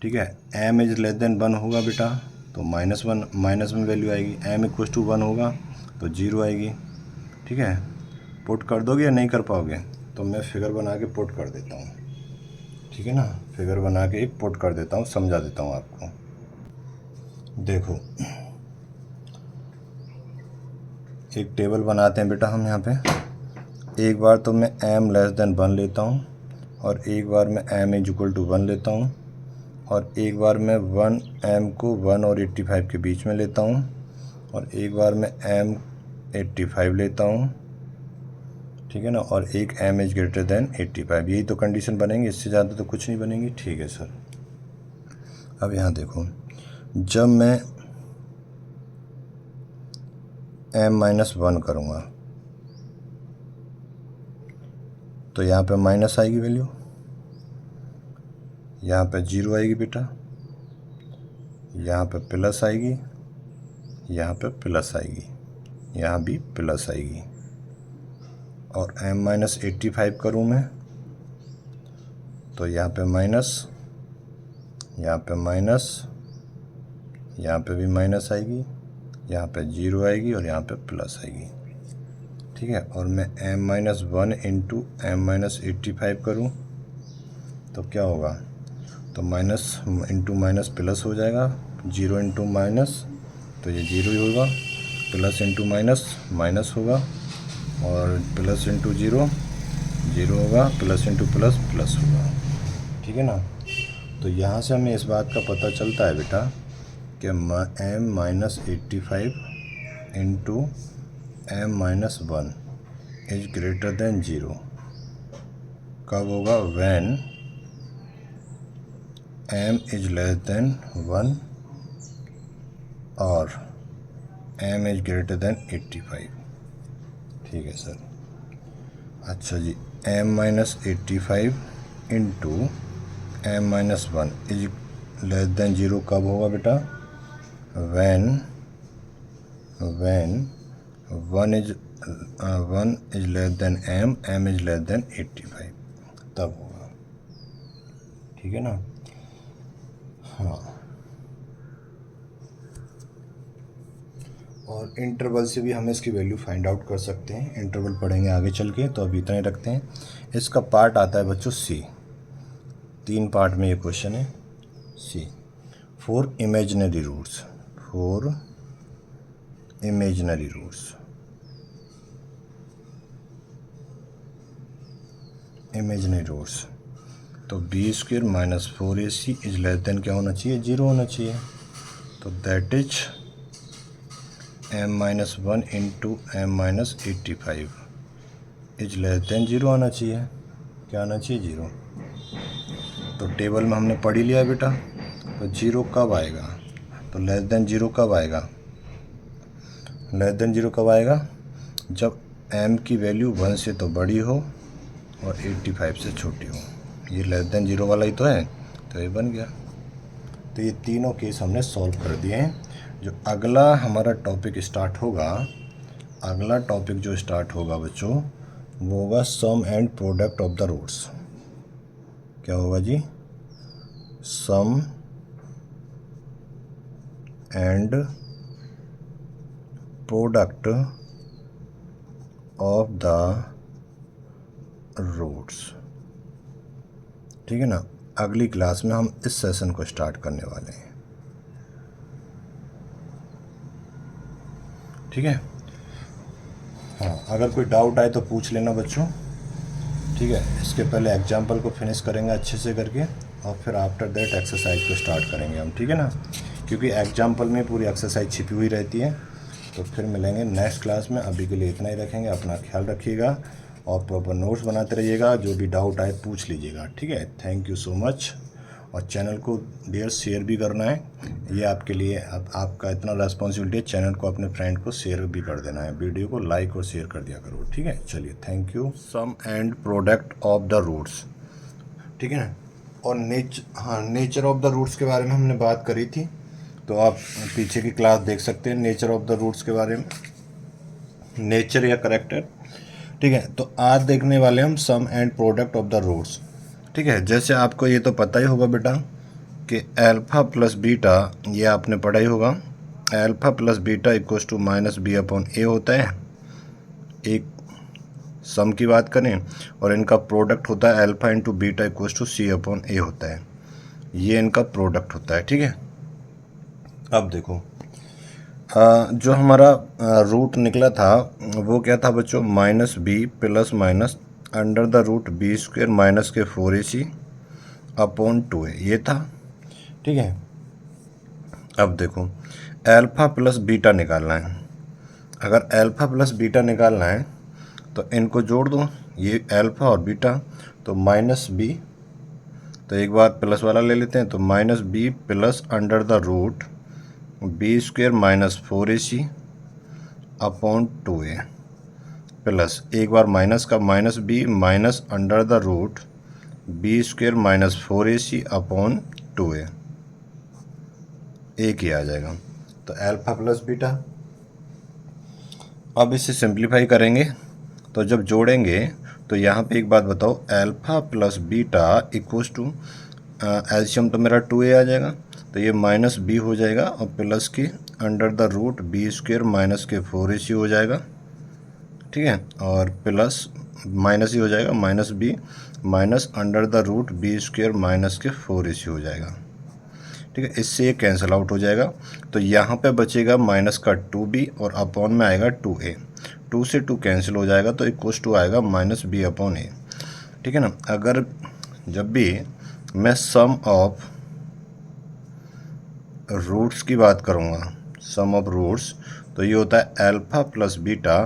ठीक है। m इज लेस देन 1 होगा बेटा तो -1 माइनस में वैल्यू आएगी, m इक्वल टू 1 होगा तो 0 आएगी, ठीक है। पुट कर दोगे या नहीं कर पाओगे, तो मैं फिगर बना के पुट कर देता हूँ, ठीक है ना, फिगर बना के एक पुट कर देता हूँ, समझा देता हूँ आपको। देखो एक टेबल बनाते हैं बेटा हम यहाँ पे, एक बार तो मैं m लेस देन 1 लेता हूँ और एक बार मैं m इज इक्वल टू 1 लेता हूँ और एक बार मैं m को 1 और 85 के बीच में लेता हूँ और एक बार मैं m 85 लेता हूँ, ठीक है ना, और एक m इज ग्रेटर देन 85। यही तो कंडीशन बनेंगी, इससे ज़्यादा तो कुछ नहीं बनेंगी, ठीक है सर। अब यहाँ देखो, जब मैं m-1 करूँगा तो यहाँ पे माइनस आएगी वैल्यू, यहाँ पे 0 आएगी बेटा, यहाँ पे प्लस आएगी, यहाँ पे प्लस आएगी, यहाँ भी प्लस आएगी। और m-85 करूँ मैं तो यहाँ पे माइनस, यहाँ पे माइनस, यहाँ पे भी माइनस आएगी, यहाँ पे 0 आएगी और यहाँ पे प्लस आएगी, ठीक है। और मैं m-1 इंटू m-85 करूँ तो क्या होगा, तो माइनस इंटू माइनस प्लस हो जाएगा, 0 इंटू माइनस तो ये 0 ही होगा, प्लस इंटू माइनस माइनस होगा और प्लस इंटू 0 0 होगा, प्लस इंटू प्लस प्लस होगा, ठीक है ना। तो यहाँ से हमें इस बात का पता चलता है बेटा कि m-85 into m-1 is greater than 0 कब होगा, when m is less than 1 और m इज ग्रेटर देन 85, ठीक है सर। अच्छा जी, m-85 into m-1 is less than 0 कब होगा बेटा, when 1 is less than m is less than 85, तब होगा, ठीक है ना। हाँ, और इंटरवल से भी हम इसकी वैल्यू फाइंड आउट कर सकते हैं, इंटरवल पढ़ेंगे आगे चल के, तो अभी इतना ही रखते हैं। इसका पार्ट आता है बच्चों सी, 3 पार्ट में ये क्वेश्चन है। C, 4 imaginary roots, 4 imaginary roots, imaginary roots, तो b² minus 4ac is less than क्या होना चाहिए, 0 होना चाहिए। तो that is m-1 into m-85 is less than 0 आना चाहिए, क्या आना चाहिए, 0। तो टेबल में हमने पढ़ ही लिया बेटा, तो 0 कब आएगा, तो लेस देन 0 कब आएगा, लेस देन 0 कब आएगा, जब m की वैल्यू 1 से तो बड़ी हो और 85 से छोटी हो। ये लेस देन 0 वाला ही तो है, तो ये बन गया। तो ये तीनों केस हमने सॉल्व कर दिए हैं। जो अगला हमारा टॉपिक स्टार्ट होगा, अगला टॉपिक जो स्टार्ट होगा बच्चों, वो होगा sum and product of the roots. क्या होगा जी, sum and product of the roots, ठीक है ना। अगली क्लास में हम इस सेशन को स्टार्ट करने वाले हैं, ठीक है। हाँ, अगर कोई डाउट आए तो पूछ लेना बच्चों, ठीक है। इसके पहले एग्जाम्पल को फिनिश करेंगे अच्छे से करके और फिर आफ्टर दैट एक्सरसाइज को स्टार्ट करेंगे हम, ठीक है ना, क्योंकि एग्जाम्पल में पूरी एक्सरसाइज छिपी हुई रहती है। तो फिर मिलेंगे नेक्स्ट क्लास में, अभी के लिए इतना ही रखेंगे। अपना ख्याल रखिएगा और प्रॉपर नोट्स बनाते रहिएगा, जो भी डाउट आए पूछ लीजिएगा, ठीक है। थैंक यू सो मच और चैनल को डियर शेयर भी करना है, ये आपके लिए अब आपका इतना रेस्पॉन्सिबिलिटी है, चैनल को अपने फ्रेंड को शेयर भी कर देना है, वीडियो को लाइक और शेयर कर दिया करो, ठीक है। चलिए, thank you. Sum and product of the roots, ठीक है ना। और नेचर ऑफ द रूट्स के बारे में हमने बात करी थी, तो आप पीछे की क्लास देख सकते हैं नेचर ऑफ द रूट्स के बारे में, नेचर या करेक्टर, ठीक है। तो आज देखने वाले हम sum and product of the roots, ठीक है। जैसे आपको ये तो पता ही होगा बेटा कि अल्फ़ा प्लस बीटा, ये आपने पढ़ा ही होगा, alpha plus beta equals to minus B upon A होता है, एक सम की बात करें, और इनका प्रोडक्ट होता है alpha into beta equals to C upon A होता है, ये इनका प्रोडक्ट होता है, ठीक है। अब देखो जो हमारा रूट निकला था वो क्या था बच्चों, minus B plus minus under the root B square minus के 4ac अपॉन 2a, ये था, ठीक है। अब देखो अल्फ़ा प्लस बीटा निकालना है, अगर अल्फ़ा प्लस बीटा निकालना है तो इनको जोड़ दो, ये अल्फ़ा और बीटा, तो माइनस बी, तो एक बार प्लस वाला ले लेते हैं, तो minus B plus under the root B square minus 4ac upon 2a, plus एक बार माइनस का minus B minus under the root B square minus 4ac upon 2a, एक ही आ जाएगा। तो अल्फ़ा प्लस बीटा, अब इसे सिंप्लीफाई करेंगे, तो जब जोड़ेंगे तो यहाँ पे एक बात बताओ, alpha plus beta equals to एल्शियम तो मेरा 2a आ जाएगा, तो ये माइनस बी हो जाएगा और प्लस की under the root B square minus के 4ac हो जाएगा, ठीक है। और प्लस माइनस ही हो जाएगा, minus B minus under the root B square minus के 4ac हो जाएगा, ठीक है। इससे ये कैंसिल आउट हो जाएगा, तो यहाँ पे बचेगा माइनस का 2b और अपॉन में आएगा 2a, 2 से 2 कैंसिल हो जाएगा, तो इक्वल्स टू आएगा माइनस बी अपॉन ए, ठीक है ना। अगर जब भी मैं सम ऑफ रूट्स की बात करूँगा, सम ऑफ रूट्स, तो ये होता है अल्फ़ा प्लस बीटा,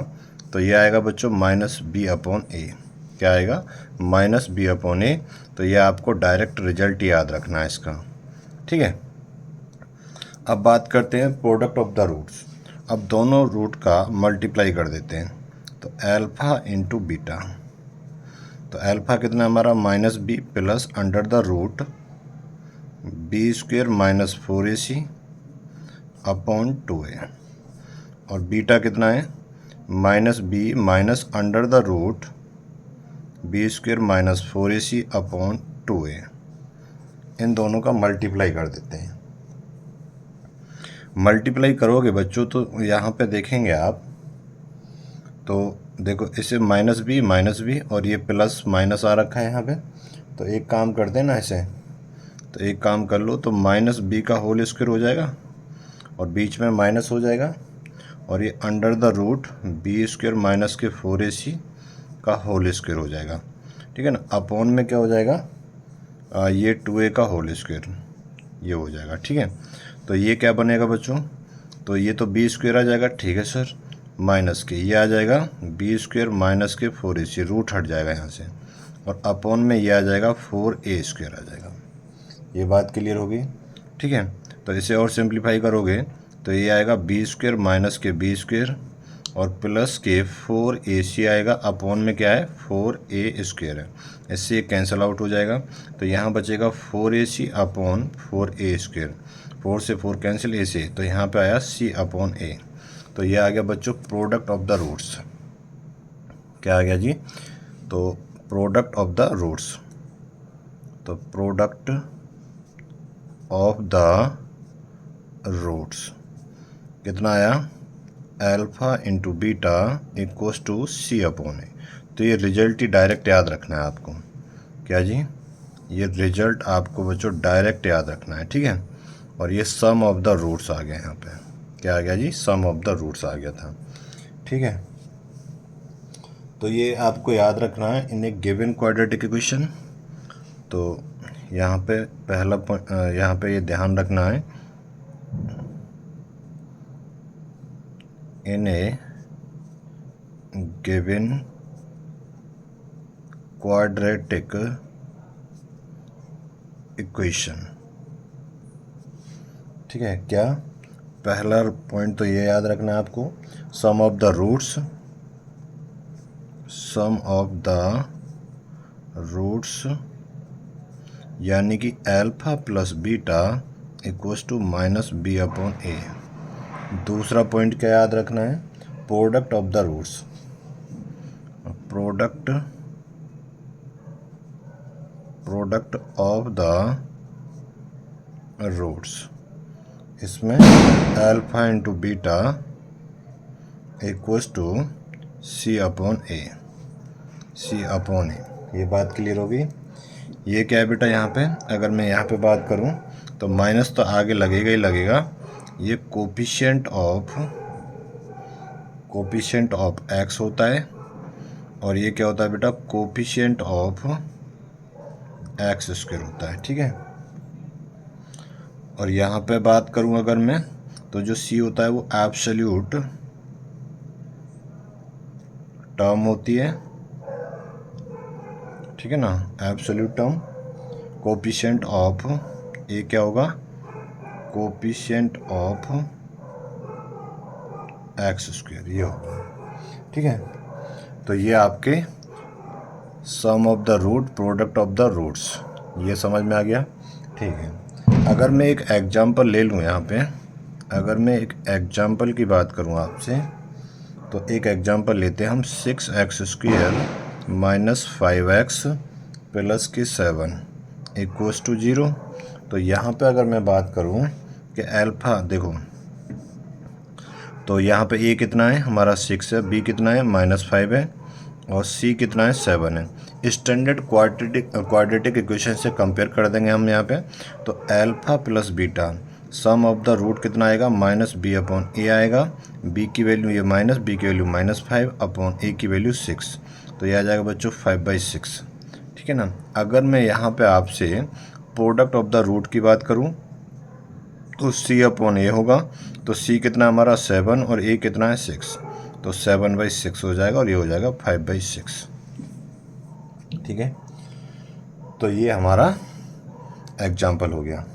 तो ये आएगा बच्चों माइनस बी अपॉन ए, क्या आएगा, माइनस बी अपॉन ए, तो ये आपको डायरेक्ट रिजल्ट याद रखना है इसका, ठीक है। अब बात करते हैं प्रोडक्ट ऑफ द रूट्स, अब दोनों रूट का मल्टीप्लाई कर देते हैं, तो अल्फ़ा इंटू बीटा, तो अल्फ़ा कितना हमारा minus B plus under the root B square minus 4ac upon 2a, और बीटा कितना है minus B minus under the root B square minus 4ac upon 2a, इन दोनों का मल्टीप्लाई कर देते हैं। मल्टीप्लाई करोगे बच्चों तो यहाँ पे देखेंगे आप, तो देखो इसे माइनस बी और ये प्लस माइनस आ रखा है यहाँ पे, तो एक काम करते हैं ना इसे, तो एक काम कर लो, तो माइनस बी का होल स्क्वायर हो जाएगा और बीच में माइनस हो जाएगा, और ये under the root B square minus के 4ac का होल स्क्वायर हो जाएगा, ठीक है ना। अपॉन में क्या हो जाएगा, ये 2a का होल स्क्वायर, ये हो जाएगा, ठीक है। तो ये क्या बनेगा बच्चों, तो ये तो बी स्क्वायर आ जाएगा, ठीक है सर, माइनस के ये आ जाएगा बी स्क्वायर माइनस के 4ac, रूट हट जाएगा यहाँ से, और अपॉन में ये आ जाएगा 4a स्क्वायर आ जाएगा, ये बात क्लियर होगी, ठीक है। तो इसे और सिंप्लीफाई करोगे तो ये आएगा बी स्क्वायर माइनस के बी स्क्वायर और प्लस के 4ac आएगा, अपॉन में क्या है 4a स्क्वायर है, इससे ये कैंसिल आउट हो जाएगा, तो यहाँ बचेगा 4ac अपॉन 4a स्क्वायर, 4 से 4 कैंसिल, ए से, तो यहाँ पे आया c अपॉन a, तो ये आ गया बच्चों प्रोडक्ट ऑफ द रूट्स, क्या आ गया जी, तो प्रोडक्ट ऑफ द रूट्स, तो प्रोडक्ट ऑफ द रूट्स कितना आया, alpha into beta equals to C upon A, तो ये रिजल्ट ही डायरेक्ट याद रखना है आपको, क्या जी, ये रिजल्ट आपको बच्चों डायरेक्ट याद रखना है, ठीक है। और ये सम ऑफ द रूट्स आ गया यहाँ पे, क्या आ गया जी, सम ऑफ द रूट्स आ गया था, ठीक है। तो ये आपको याद रखना है इन ए गिवन क्वाड्रेटिक इक्वेशन, तो यहाँ पे पहला यहाँ पे ये ध्यान रखना है, इन ए गिवन क्वाड्रेटिक इक्वेशन। ठीक है, क्या पहला पॉइंट तो ये याद रखना है आपको, सम ऑफ द रूट्स यानी कि alpha plus beta equals to minus B upon A. दूसरा पॉइंट क्या याद रखना है, product of the roots, product of the roots, इसमें alpha into beta equals to C upon A. ये बात क्लियर होगी। ये क्या है बेटा, यहाँ पे अगर मैं यहाँ पे बात करूँ तो माइनस तो आगे लगेगा ही लगेगा। ये कोफिशिएंट ऑफ एक्स होता है, और ये क्या होता है बेटा, कोफिशिएंट ऑफ एक्स स्क्वायर होता है। ठीक है, और यहाँ पे बात करूँ अगर मैं, तो जो सी होता है वो एब्सोल्यूट टर्म होती है। ठीक है ना, एब्सोल्यूट टर्म, कोफिशिएंट ऑफ ए क्या होगा, कोफिशिएंट ऑफ एक्स स्क्वायर, ये होगा। ठीक है, तो ये आपके sum of the root, product of the roots, ये समझ में आ गया। ठीक है, अगर मैं एक एग्जांपल ले लूँ यहाँ पे, अगर मैं एक एग्जांपल की बात करूँ आपसे, तो एक एग्जांपल लेते हैं हम, 6x² माइनस 5x प्लस के 7 इक्वल्स टू 0। तो यहाँ पे अगर मैं बात करूँ कि अल्फा देखो, तो यहाँ पे ए कितना है हमारा 6 है, बी कितना है -5 है, और सी कितना है 7 है। स्टैंडर्ड क्वाड्रेटिक इक्वेशन से कंपेयर कर देंगे हम यहाँ पे, तो alpha plus beta sum of the root कितना आएगा, माइनस बी अपॉन ए आएगा। बी की वैल्यू ये माइनस, बी की वैल्यू -5 अपॉन ए की वैल्यू 6, तो ये आ जाएगा बच्चों 5/6। ठीक है ना, अगर मैं यहाँ पे आपसे प्रोडक्ट ऑफ द रूट की बात करूँ तो सी अपॉन ए होगा, तो सी कितना हमारा 7 और ए कितना है 6, तो 7/6 हो जाएगा, और ये हो जाएगा 5/6। ठीक है, तो ये हमारा एग्जाम्पल हो गया।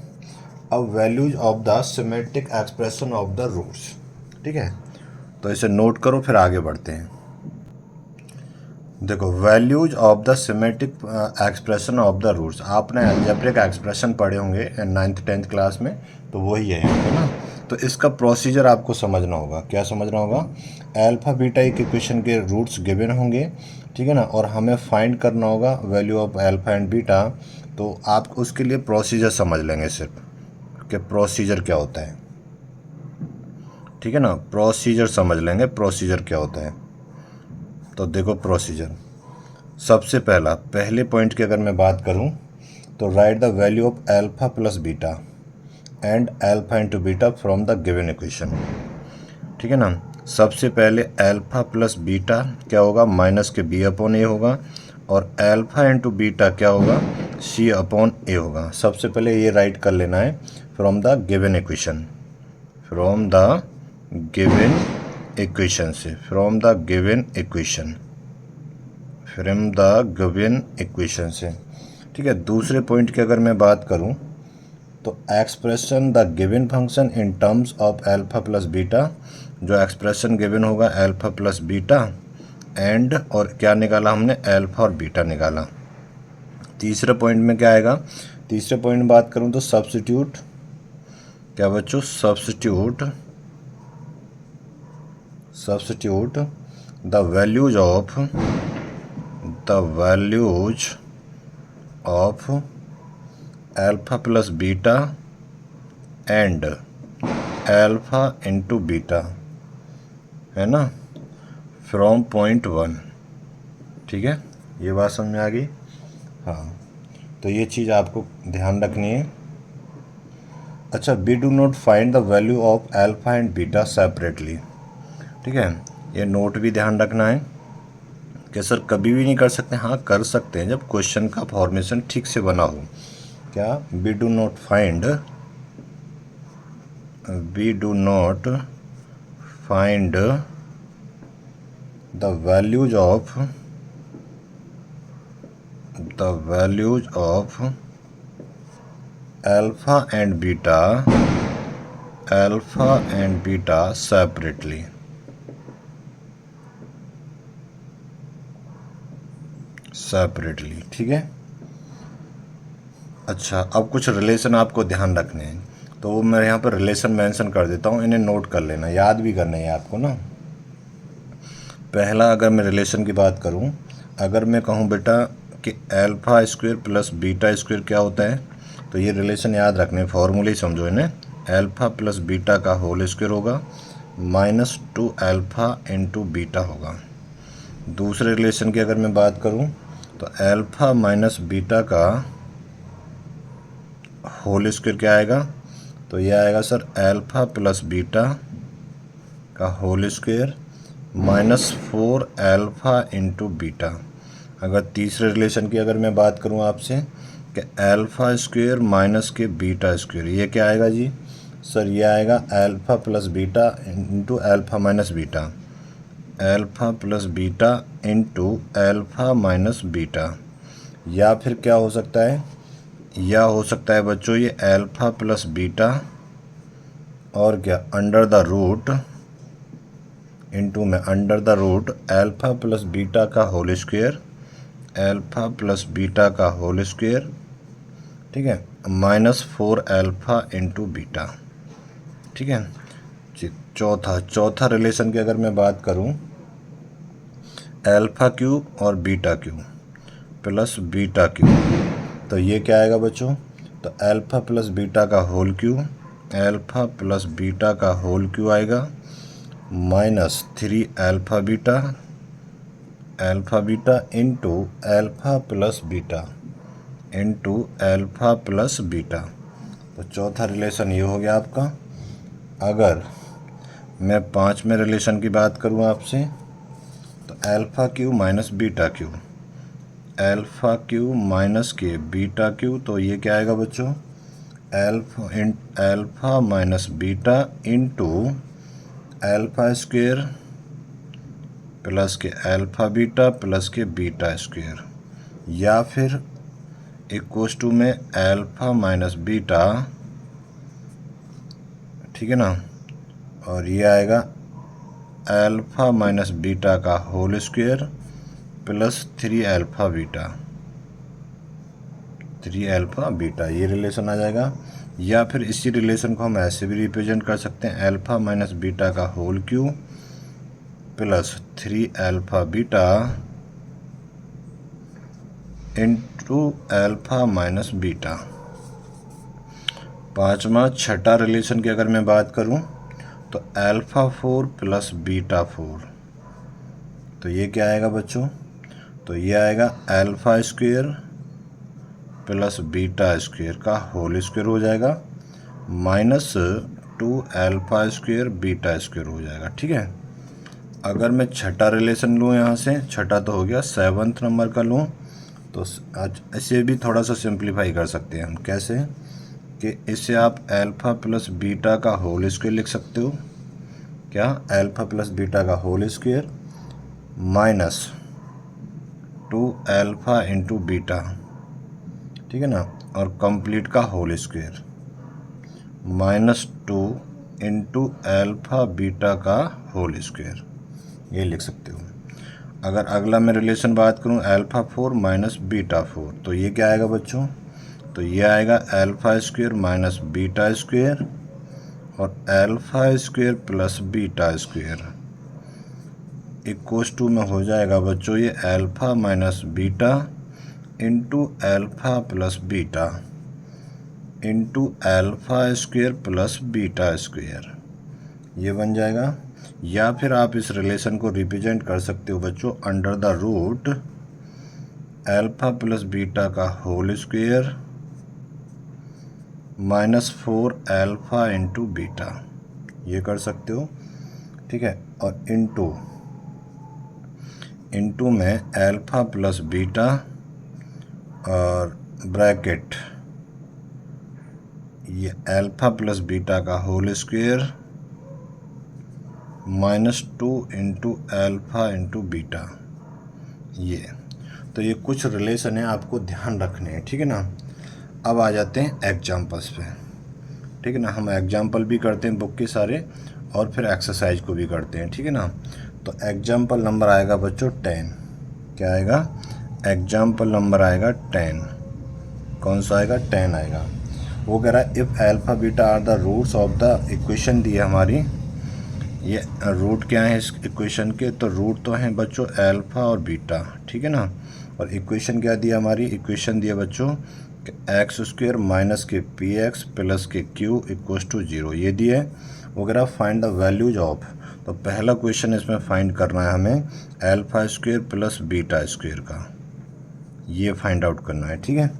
अब values of the symmetric expression of the roots. ठीक है, तो इसे नोट करो, फिर आगे बढ़ते हैं। देखो, values of the symmetric expression of the roots, आपने अलजेब्रिक एक्सप्रेशन पढ़े होंगे 9th 10th क्लास में, तो वही है ना। तो इसका प्रोसीजर आपको समझना होगा। क्या समझना होगा, अल्फा बीटा एक इक्वेशन के रूट्स गिवन होंगे, ठीक है ना, और हमें फाइंड करना होगा value of alpha and beta. तो आप उसके लिए प्रोसीजर समझ लेंगे सिर्फ, कि प्रोसीजर क्या होता है। ठीक है ना, प्रोसीजर समझ लेंगे, प्रोसीजर क्या होता है। तो देखो प्रोसीजर, सबसे पहले पॉइंट की अगर मैं बात करूं, तो right the value of alpha plus beta and alpha into beta from the given equation. ठीक है ना, सबसे पहले अल्फा प्लस बीटा क्या होगा, माइनस के बी अपॉन ए होगा, और अल्फा इंटू बीटा क्या होगा, सी अपॉन ए होगा। सबसे पहले ये राइट कर लेना है from the given equation, from the given equation से, फ्रॉम द गिवन इक्वेशन से। ठीक है, दूसरे पॉइंट की अगर मैं बात करूं, तो expression the given function in terms of alpha plus beta, जो एक्सप्रेशन गिवन होगा अल्फा प्लस बीटा एंड, और क्या निकाला हमने, अल्फा और बीटा निकाला। तीसरे पॉइंट में क्या आएगा, तीसरे पॉइंट में बात करूं तो सब्स्टिट्यूट, क्या बच्चों, substitute the values of alpha plus beta and alpha into beta, है ना, फ्रॉम पॉइंट 1। ठीक है, ये बात समझ में आ गई। हाँ, तो ये चीज़ आपको ध्यान रखनी है। अच्छा, we do not find the value of alpha and beta separately. ठीक है, ये नोट भी ध्यान रखना है कि सर कभी भी नहीं कर सकते, हाँ कर सकते हैं जब क्वेश्चन का फॉर्मेशन ठीक से बना हो। क्या, we do not find the values of alpha and beta separately. ठीक है। अच्छा, अब कुछ रिलेशन आपको ध्यान रखने हैं, तो मैं यहाँ पर रिलेशन मेंशन कर देता हूँ, इन्हें नोट कर लेना, याद भी करना है आपको ना। पहला, अगर मैं रिलेशन की बात करूँ, अगर मैं कहूँ बेटा कि alpha square plus beta square क्या होता है, तो ये रिलेशन याद रखने, फॉर्मूले ही समझो इन्हें। अल्फ़ा प्लस बीटा का होल स्क्वायर होगा -2 अल्फ़ा इंटू बीटा होगा। दूसरे रिलेशन की अगर मैं बात करूँ, तो अल्फ़ा माइनस बीटा का होल स्क्वायर क्या आएगा, तो ये आएगा सर अल्फ़ा प्लस बीटा का whole square -4 alpha into beta. अगर तीसरे रिलेशन की अगर मैं बात करूं आपसे कि अल्फ़ा स्क्वायर माइनस के बीटा स्क्वायर, ये क्या आएगा जी सर, ये आएगा alpha plus beta into alpha minus beta, alpha plus beta into alpha minus beta. या फिर क्या हो सकता है, या हो सकता है बच्चों ये अल्फ़ा प्लस बीटा और क्या अंडर द रूट इंटू में under the root alpha plus beta का whole square, alpha plus beta का होल स्क्वायर, ठीक है, -4 अल्फ़ा इंटू बीटा। ठीक है जी। चौथा रिलेशन की अगर मैं बात करूं, अल्फ़ा क्यूब और beta cube plus beta cube, तो ये क्या आएगा बच्चों, तो अल्फ़ा प्लस बीटा का whole cube, alpha plus beta का होल क्यूब आएगा -3 alpha beta into alpha plus beta. तो चौथा रिलेशन ये हो गया आपका। अगर मैं पांचवें रिलेशन की बात करूं आपसे, तो alpha cube minus beta cube, alpha cube minus के बीटा क्यूब, तो ये क्या आएगा बच्चों, alpha minus beta into alpha square plus के अल्फ़ा बीटा प्लस के बीटा स्क्वायर, या फिर इक्वस टू में अल्फ़ा माइनस बीटा, ठीक है ना, और ये आएगा अल्फ़ा माइनस बीटा का whole square plus 3 alpha beta, ये रिलेशन आ जाएगा। या फिर इसी रिलेशन को हम ऐसे भी रिप्रेजेंट कर सकते हैं, अल्फ़ा माइनस बीटा का whole cube plus 3 alpha beta into alpha minus beta. छठा रिलेशन की अगर मैं बात करूं, तो अल्फ़ा 4 प्लस बीटा 4, तो ये क्या आएगा बच्चों, तो ये आएगा alpha square plus beta square का होल स्क्वायर हो जाएगा -2 अल्फ़ा स्क्वायर बीटा स्क्वायर हो जाएगा। ठीक है। अगर मैं छठा रिलेशन लूँ, यहाँ से छठा तो हो गया, 7th नंबर का लूँ, तो आज इसे भी थोड़ा सा सिंप्लीफाई कर सकते हैं हम। कैसे कि इसे आप अल्फ़ा प्लस बीटा का होल स्क्वायर लिख सकते हो, क्या, अल्फ़ा प्लस बीटा का whole square -2 alpha into beta, ठीक है ना, और कंप्लीट का whole square -2 into alpha beta का होल स्क्वायर, ये लिख सकते हो। अगर अगला मैं रिलेशन बात करूं, अल्फ़ा 4 माइनस बीटा 4, तो ये क्या आएगा बच्चों, तो ये आएगा alpha square minus beta square और alpha square plus beta square equals to में हो जाएगा बच्चों ये alpha minus beta into alpha plus beta into alpha square plus beta square, ये बन जाएगा। या फिर आप इस रिलेशन को रिप्रेजेंट कर सकते हो बच्चों under the root alpha plus beta का whole square -4 alpha into beta, ये कर सकते हो। ठीक है। और इंटू में अल्फ़ा प्लस बीटा और ब्रैकेट ये अल्फ़ा प्लस बीटा का whole square -2 into alpha into beta, ये तो ये कुछ रिलेशन है आपको ध्यान रखने हैं। ठीक है ना। अब आ जाते हैं एग्जाम्पल्स पे, ठीक है ना। हम एग्जाम्पल भी करते हैं बुक के सारे और फिर एक्सरसाइज को भी करते हैं, ठीक है ना। तो एग्जाम्पल नंबर आएगा बच्चों 10। क्या आएगा? एग्जाम्पल नंबर आएगा 10। कौन सा आएगा? 10 आएगा। वो कह रहा है if alpha beta are the roots of the equation दी है हमारी। ये रूट क्या है इस इक्वेशन के? तो रूट तो हैं बच्चों अल्फा और बीटा, ठीक है ना। और इक्वेशन क्या दी हमारी? इक्वेशन दी है बच्चों एक्स स्क्वेयर माइनस के पी एक्स प्लस के क्यू इक्वल टू 0, ये दी है। वो कह रहा फाइंड द वैल्यूज ऑफ। तो पहला क्वेश्चन इसमें फाइंड करना है हमें alpha square plus beta square का, ये फाइंड आउट करना है, ठीक है।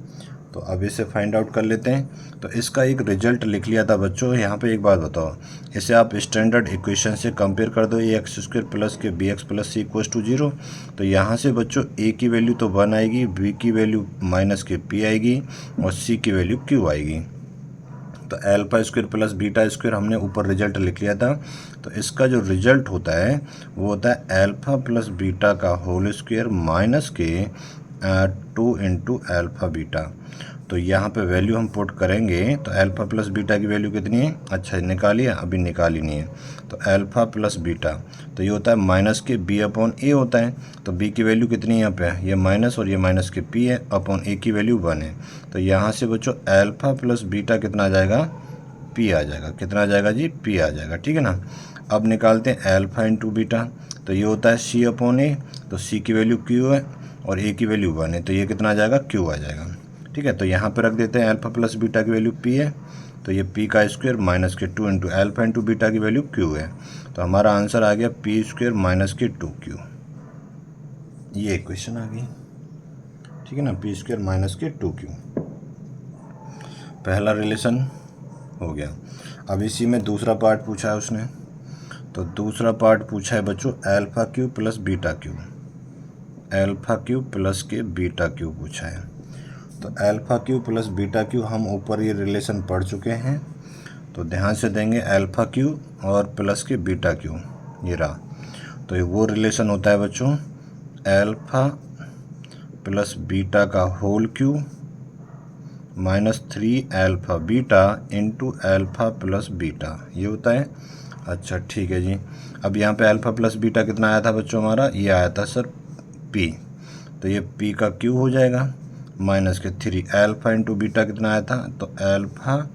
तो अब इसे फाइंड आउट कर लेते हैं। तो इसका एक रिजल्ट लिख लिया था बच्चों। यहाँ पे एक बात बताओ, इसे आप स्टैंडर्ड इक्वेशन से कंपेयर कर दो, ए एक्स स्क्वेयर प्लस के b x plus c equal to 0। तो यहाँ से बच्चों ए की वैल्यू तो 1 आएगी, बी की वैल्यू माइनस के पी आएगी और सी की वैल्यू क्यू आएगी। तो alpha square plus beta square हमने ऊपर रिजल्ट लिख लिया था। तो इसका जो रिजल्ट होता है वो होता है अल्फा प्लस बीटा का होल स्क्वेयर माइनस के 2 इंटू अल्फा बीटा। तो यहाँ पे वैल्यू हम पुट करेंगे तो अल्फा प्लस बीटा की वैल्यू कितनी है? अच्छा निकालिए, अभी निकाली नहीं है। तो अल्फा प्लस बीटा तो ये होता है माइनस के बी अपॉन ए होता है। तो बी की वैल्यू कितनी है यहाँ पे? ये माइनस और ये माइनस के पी है, अपॉन ए की वैल्यू 1 है। तो यहाँ से बच्चों अल्फा प्लस बीटा कितना आ जाएगा? पी आ जाएगा। कितना आ जाएगा जी? पी आ जाएगा, ठीक है ना। अब निकालते हैं अल्फा इंटू बीटा। तो ये होता है सी अपॉन ए। तो सी की वैल्यू क्यू है और ए की वैल्यू 1 है, तो ये कितना आ जाएगा? क्यू आ जाएगा, ठीक है। तो यहाँ पे रख देते हैं अल्फा प्लस बीटा की वैल्यू पी है, तो ये पी का स्क्वायर माइनस के 2 इंटू अल्फा इंटू बीटा की वैल्यू क्यू है। तो हमारा आंसर आ गया पी स्क्वायर माइनस के 2q। ये इक्वेशन आ गई, ठीक है ना। पी स्क्वायर माइनस के 2q पहला रिलेशन हो गया। अब इसी में दूसरा पार्ट पूछा है उसने। तो दूसरा पार्ट पूछा है बच्चों alpha Q plus beta Q. Alpha Q plus के बीटा क्यू पूछा है। तो alpha Q plus beta Q हम ऊपर ये रिलेशन पढ़ चुके हैं, तो ध्यान से देंगे। अल्फा क्यू और प्लस के बीटा क्यू ये रहा। तो ये वो रिलेशन होता है बच्चों अल्फा प्लस बीटा का whole cube minus 3 alpha beta into alpha plus beta, ये होता है। अच्छा ठीक है जी। अब यहाँ पे अल्फा प्लस बीटा कितना आया था बच्चों हमारा? ये आया था सर पी। तो ये पी का क्यू हो जाएगा माइनस के 3 अल्फा इंटू बीटा कितना आया था? तो अल्फा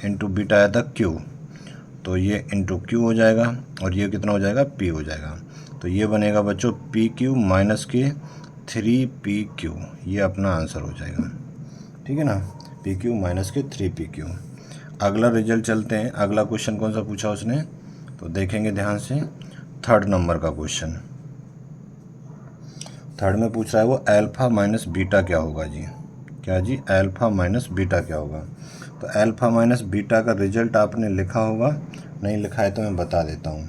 इंटू बीटा आया था क्यू, तो ये इंटू क्यू हो जाएगा और ये कितना हो जाएगा? पी हो जाएगा। तो ये बनेगा बच्चों पी क्यू माइनस के 3pq, ये अपना आंसर हो जाएगा, ठीक है ना। पी क्यू माइनस के 3pq। अगला रिजल्ट चलते हैं। अगला क्वेश्चन कौन सा पूछा उसने? तो देखेंगे ध्यान से, 3rd नंबर का क्वेश्चन। 3rd में पूछ रहा है वो अल्फा माइनस बीटा क्या होगा जी? क्या जी? अल्फा माइनस बीटा क्या होगा? तो अल्फा माइनस बीटा का रिजल्ट आपने लिखा होगा, नहीं लिखा है तो मैं बता देता हूँ,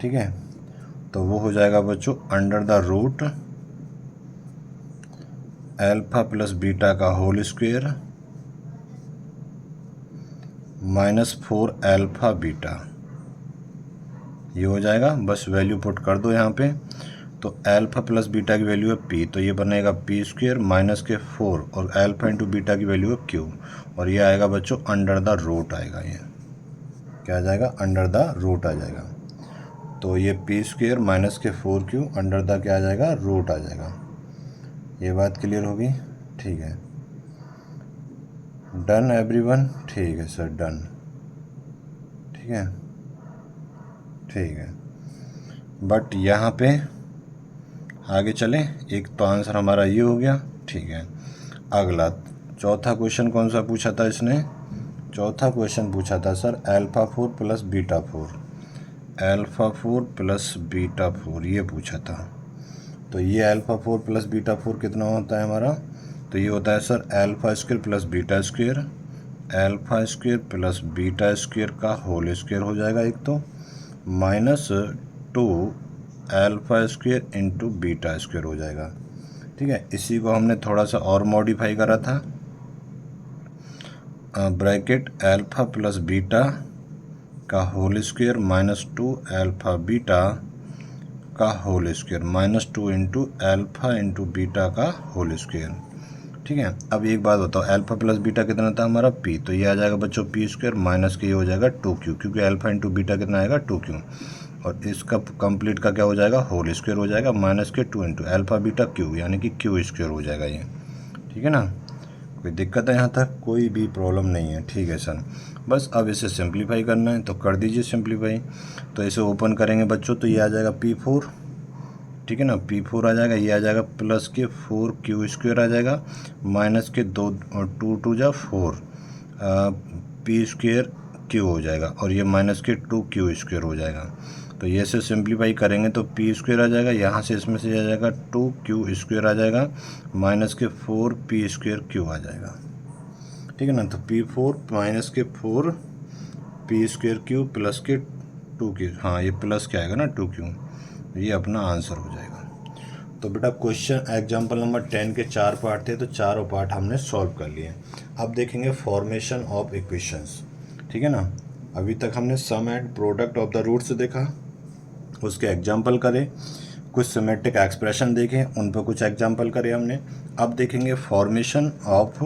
ठीक है। तो वो हो जाएगा बच्चों under the root alpha plus beta का whole square minus 4 alpha beta, ये हो जाएगा। बस वैल्यू पुट कर दो यहाँ पे। तो अल्फा प्लस बीटा की वैल्यू है पी, तो ये बनेगा पी स्क्वायर माइनस के 4 और अल्फा इंटू बीटा की वैल्यू है क्यू, और ये आएगा बच्चों अंडर द रूट आएगा। ये क्या आ जाएगा? अंडर द रूट आ जाएगा। तो ये पी स्क्वायर माइनस के 4q अंडर द क्या आ जाएगा? रूट आ जाएगा। ये बात क्लियर होगी? ठीक है, डन एवरीवन? ठीक है सर, डन, ठीक है, ठीक है। बट यहाँ पे आगे चलें, एक तो आंसर हमारा ये हो गया, ठीक है। अगला चौथा क्वेश्चन कौन सा पूछा था इसने? चौथा क्वेश्चन पूछा था sir alpha 4 plus beta 4, alpha 4 plus beta 4 ये पूछा था। तो ये अल्फा 4 प्लस बीटा 4 कितना होता है हमारा? तो ये होता है sir alpha square plus beta square, alpha square plus beta square का होल स्क्वायर हो जाएगा एक तो, minus 2 alpha square into beta square हो जाएगा, ठीक है। इसी को हमने थोड़ा सा और मॉडिफाई करा था, ब्रैकेट अल्फा प्लस बीटा का whole square minus 2 alpha beta का whole square minus 2 into alpha into beta का होल स्क्वायर, ठीक ठीक है। अब एक बात बताओ, अल्फा प्लस बीटा कितना था हमारा p, तो ये आ जाएगा बच्चों पी स्क्वायर माइनस के ये हो जाएगा 2q, क्योंकि अल्फा इंटू बीटा कितना आएगा 2q, और इसका कंप्लीट का क्या हो जाएगा होल स्क्वायर हो जाएगा माइनस के 2 इंटू अल्फा बीटा q, यानी कि q स्क्वायर हो जाएगा ये। ठीक है ना, कोई दिक्कत है यहाँ तक? कोई भी प्रॉब्लम नहीं है। ठीक है सर, बस अब इसे सिंप्लीफाई करना है तो कर दीजिए सिंप्लीफाई। तो इसे ओपन करेंगे बच्चों तो ये आ जाएगा p4, ठीक है ना, p4 आ जाएगा, ये आ जाएगा प्लस के 4q स्क्वायर आ जाएगा माइनस के 2 टू जा 4 p स्क्वायर q हो जाएगा, और ये माइनस के 2q स्क्वायर हो जाएगा। तो ये से सिंप्लीफाई करेंगे तो p स्क्वायर आ जाएगा, यहाँ से इसमें से आ जाएगा 2q स्क्वायर आ जाएगा माइनस के 4p स्क्वायर q आ जाएगा। ठीक है ना, तो p4 माइनस के 4p स्क्वायर q प्लस के 2q, हाँ ये प्लस क्या आएगा ना 2q, ये अपना आंसर हो जाएगा। तो बेटा क्वेश्चन एग्जाम्पल नंबर 10 के 4 पार्ट थे, तो चारों पार्ट हमने सॉल्व कर लिए। अब देखेंगे फॉर्मेशन ऑफ इक्वेशंस। ठीक है ना, अभी तक हमने sum and product of the roots देखा, उसके एग्जाम्पल करे, कुछ सिमेट्रिक एक्सप्रेशन देखे, उन पर कुछ एग्जाम्पल करे हमने। अब देखेंगे फॉर्मेशन ऑफ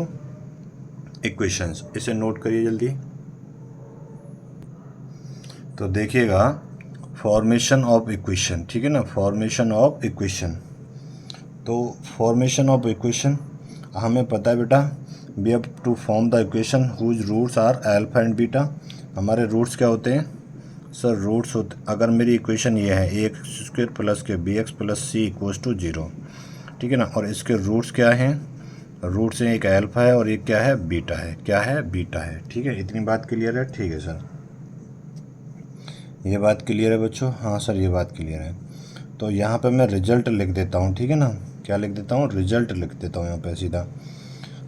इक्वेशंस, इसे नोट करिए जल्दी। तो देखिएगा फॉर्मेशन ऑफ इक्वेशन, ठीक है ना, फॉर्मेशन ऑफ इक्वेशन। तो फॉर्मेशन ऑफ इक्वेशन हमें पता है बेटा, we have to form the equation whose roots are alpha and beta. हमारे रूट्स क्या होते हैं सर? रूट्स होते, अगर मेरी इक्वेशन ये है ए एक्स स्क्वायर प्लस के b x plus c equals to 0, ठीक है ना, और इसके रूट्स क्या हैं? रूट्स हैं, एक अल्फा है और एक क्या है बीटा है, क्या है बीटा है। ठीक है, इतनी बात क्लियर है? ठीक है सर, ये बात क्लियर है बच्चों? हाँ सर ये बात क्लियर है। तो यहाँ पे मैं रिजल्ट लिख देता हूँ, ठीक है ना, क्या लिख देता हूँ? रिजल्ट लिख देता हूँ यहाँ पे सीधा।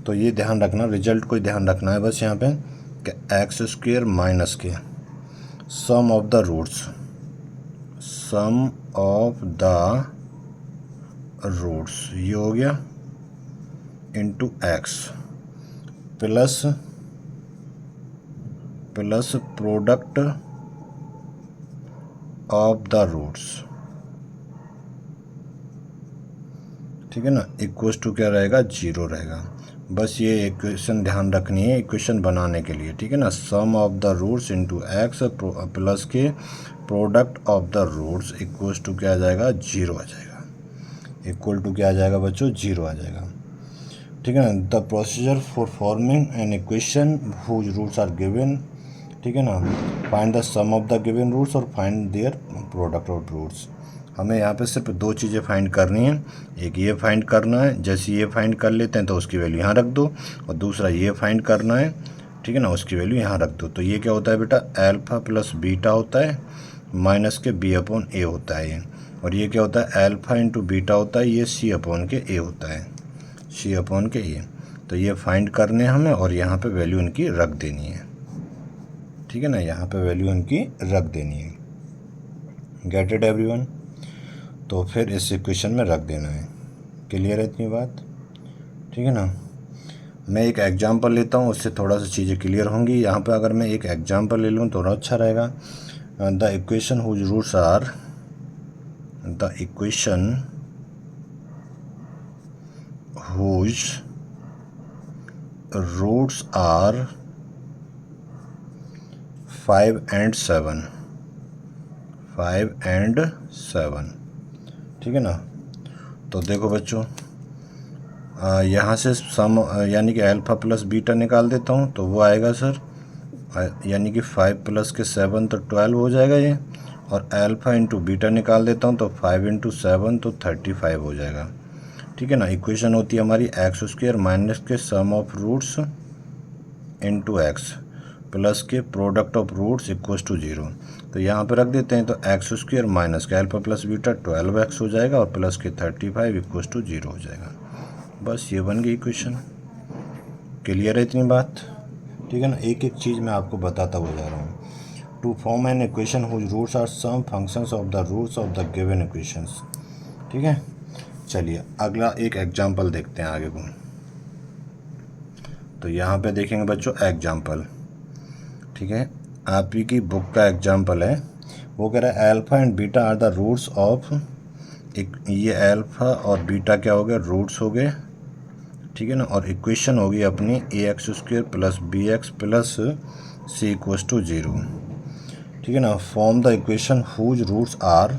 तो ये ध्यान रखना, रिजल्ट को ध्यान रखना है बस यहाँ पे कि एक्स स्क्वायर माइनस के sum of the roots, sum of the roots ये हो गया into x plus product of the roots, ठीक है ना, इक्वल्स टू क्या रहेगा? 0 रहेगा। बस ये इक्वेशन ध्यान रखनी है इक्वेशन बनाने के लिए, ठीक है ना। Sum of the roots into x plus के product of the roots equals to क्या आ जाएगा? 0 आ जाएगा। इक्वल टू क्या आ जाएगा बच्चों? 0 आ जाएगा। ठीक है ना, the procedure for forming an equation whose roots are given, ठीक है ना, find the sum of the given roots और find their product of roots. हमें यहाँ पे सिर्फ 2 चीज़ें फाइंड करनी है, एक ये फाइंड करना है, जैसे ये फाइंड कर लेते हैं तो उसकी वैल्यू यहाँ रख दो, और दूसरा ये फाइंड करना है, ठीक है ना, उसकी वैल्यू यहाँ रख दो। तो ये क्या होता है बेटा? अल्फा प्लस बीटा होता है माइनस के बी अपॉन ए होता है ये, और ये क्या होता है? अल्फा इंटू बीटा होता है, ये सी अपॉन के ए होता है, सी अपॉन के ए। तो ये फाइंड करने हमें, और यहाँ पे वैल्यू इनकी रख देनी है, ठीक है ना, यहाँ पे वैल्यू इनकी रख देनी है। Gate it everyone? तो फिर इस इक्वेशन में रख देना है। क्लियर है इतनी बात? ठीक है ना, मैं एक एग्जांपल लेता हूँ, उससे थोड़ा सा चीज़ें क्लियर होंगी। यहाँ पे अगर मैं एक एग्जांपल ले लूँ थोड़ा अच्छा रहेगा। The equation whose roots are, the equation whose roots are 5 and 7, 5 and 7, ठीक है ना। तो देखो बच्चों, यहाँ से सम यानी कि अल्फा प्लस बीटा निकाल देता हूँ, तो वो आएगा सर यानी कि 5 प्लस के 7 तो 12 हो जाएगा ये, और अल्फा इंटू बीटा निकाल देता हूँ तो 5 इंटू 7 तो 35 हो जाएगा। ठीक है ना, इक्वेशन होती है हमारी एक्स स्क्वायर माइनस के sum of roots into x plus के product of roots equals to 0। तो यहाँ पे रख देते हैं, तो एक्स स्क्वायर माइनस के अल्फा प्लस बीटा 12x हो जाएगा, और प्लस के 35 इक्वल्स टू 0 हो जाएगा। बस ये बन गई इक्वेशन। क्लियर है इतनी बात? ठीक है ना, एक एक चीज़ मैं आपको बताता हुआ जा रहा हूँ। To form an equation whose roots are some functions of the roots of the given equations. ठीक है, चलिए अगला एक एग्जाम्पल देखते हैं आगे को। तो यहाँ पे देखेंगे बच्चों एग्जाम्पल, ठीक है, आप ही की बुक का एग्जाम्पल है। वो कह रहा है alpha and beta are the roots of, एक ये अल्फ़ा और बीटा क्या हो गए? रूट्स हो गए ठीक है ना, और इक्वेशन होगी अपनी a x square plus b x plus c equals to 0। ठीक है ना, form the equation whose roots are,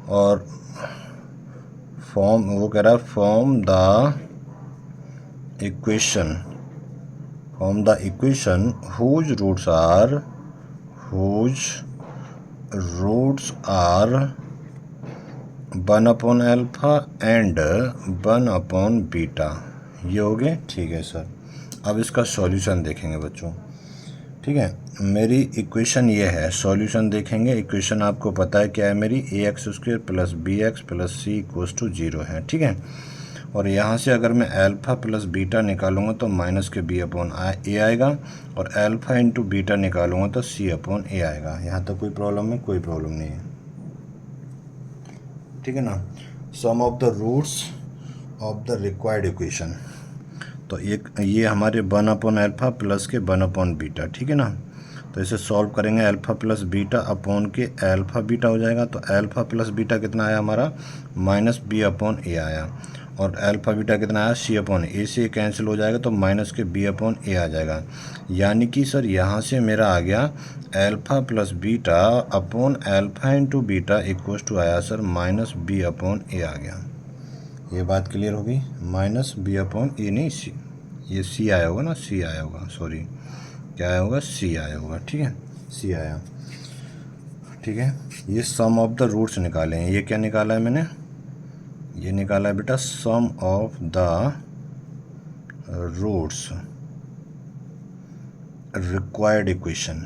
और फॉर्म वो कह रहा है form the equation whose roots are 1 upon alpha and 1 upon beta. ये हो गए। ठीक है सर, अब इसका सॉल्यूशन देखेंगे बच्चों। ठीक है, मेरी इक्वेशन ये है, सॉल्यूशन देखेंगे। इक्वेशन आपको पता है क्या है मेरी, a x square plus b x plus c equals to 0 है। ठीक है, और यहाँ से अगर मैं अल्फ़ा प्लस बीटा निकालूंगा तो माइनस के बी अपॉन ए आएगा, और अल्फ़ा इंटू बीटा निकालूंगा तो सी अपॉन ए आएगा। यहाँ तक कोई प्रॉब्लम है? कोई प्रॉब्लम नहीं है। ठीक है ना, sum of the roots of the required equation, तो एक ये हमारे 1 अपॉन अल्फ़ा प्लस के 1 अपॉन बीटा। ठीक है ना, तो इसे सॉल्व करेंगे, अल्फ़ा प्लस बीटा अपॉन के अल्फ़ा बीटा हो जाएगा। तो अल्फ़ा प्लस बीटा कितना आया हमारा, माइनस बी अपॉन ए आया, और अल्फ़ा बीटा कितना आया, सी अपॉन ए से कैंसिल हो जाएगा तो माइनस के बी अपॉन ए आ जाएगा। यानी कि सर यहाँ से मेरा आ गया alpha plus beta upon alpha into beta equals to आया sir minus B upon a आ गया। ये बात क्लियर होगी, माइनस बी अपॉन ए नहीं सी, ये सी आया होगा ना, सी आया होगा, सॉरी क्या आया होगा, सी आया होगा। ठीक है, सी आया। ठीक है, ये सम ऑफ द रूट्स निकाले हैं। ये क्या निकाला है मैंने, ये निकाला है बेटा sum of the roots required equation.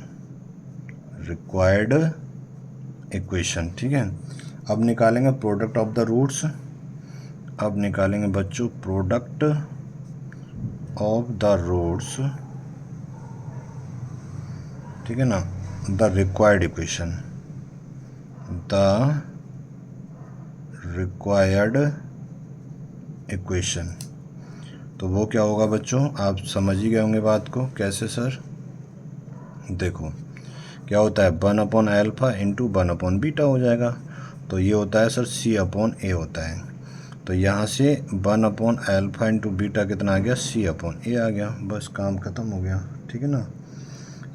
ठीक है, अब निकालेंगे प्रोडक्ट ऑफ द रूट्स। अब निकालेंगे बच्चों प्रोडक्ट ऑफ द रूट्स, ठीक है ना, द रिक्वायर्ड इक्वेशन। तो वो क्या होगा बच्चों, आप समझ ही गए होंगे बात को। कैसे सर, देखो क्या होता है, 1 upon alpha into 1 upon beta हो जाएगा। तो ये होता है सर सी अपॉन ए होता है। तो यहाँ से 1 अपॉन अल्फ़ा इंटू बीटा कितना आ गया, सी अपॉन ए आ गया। बस काम ख़त्म हो गया। ठीक है ना,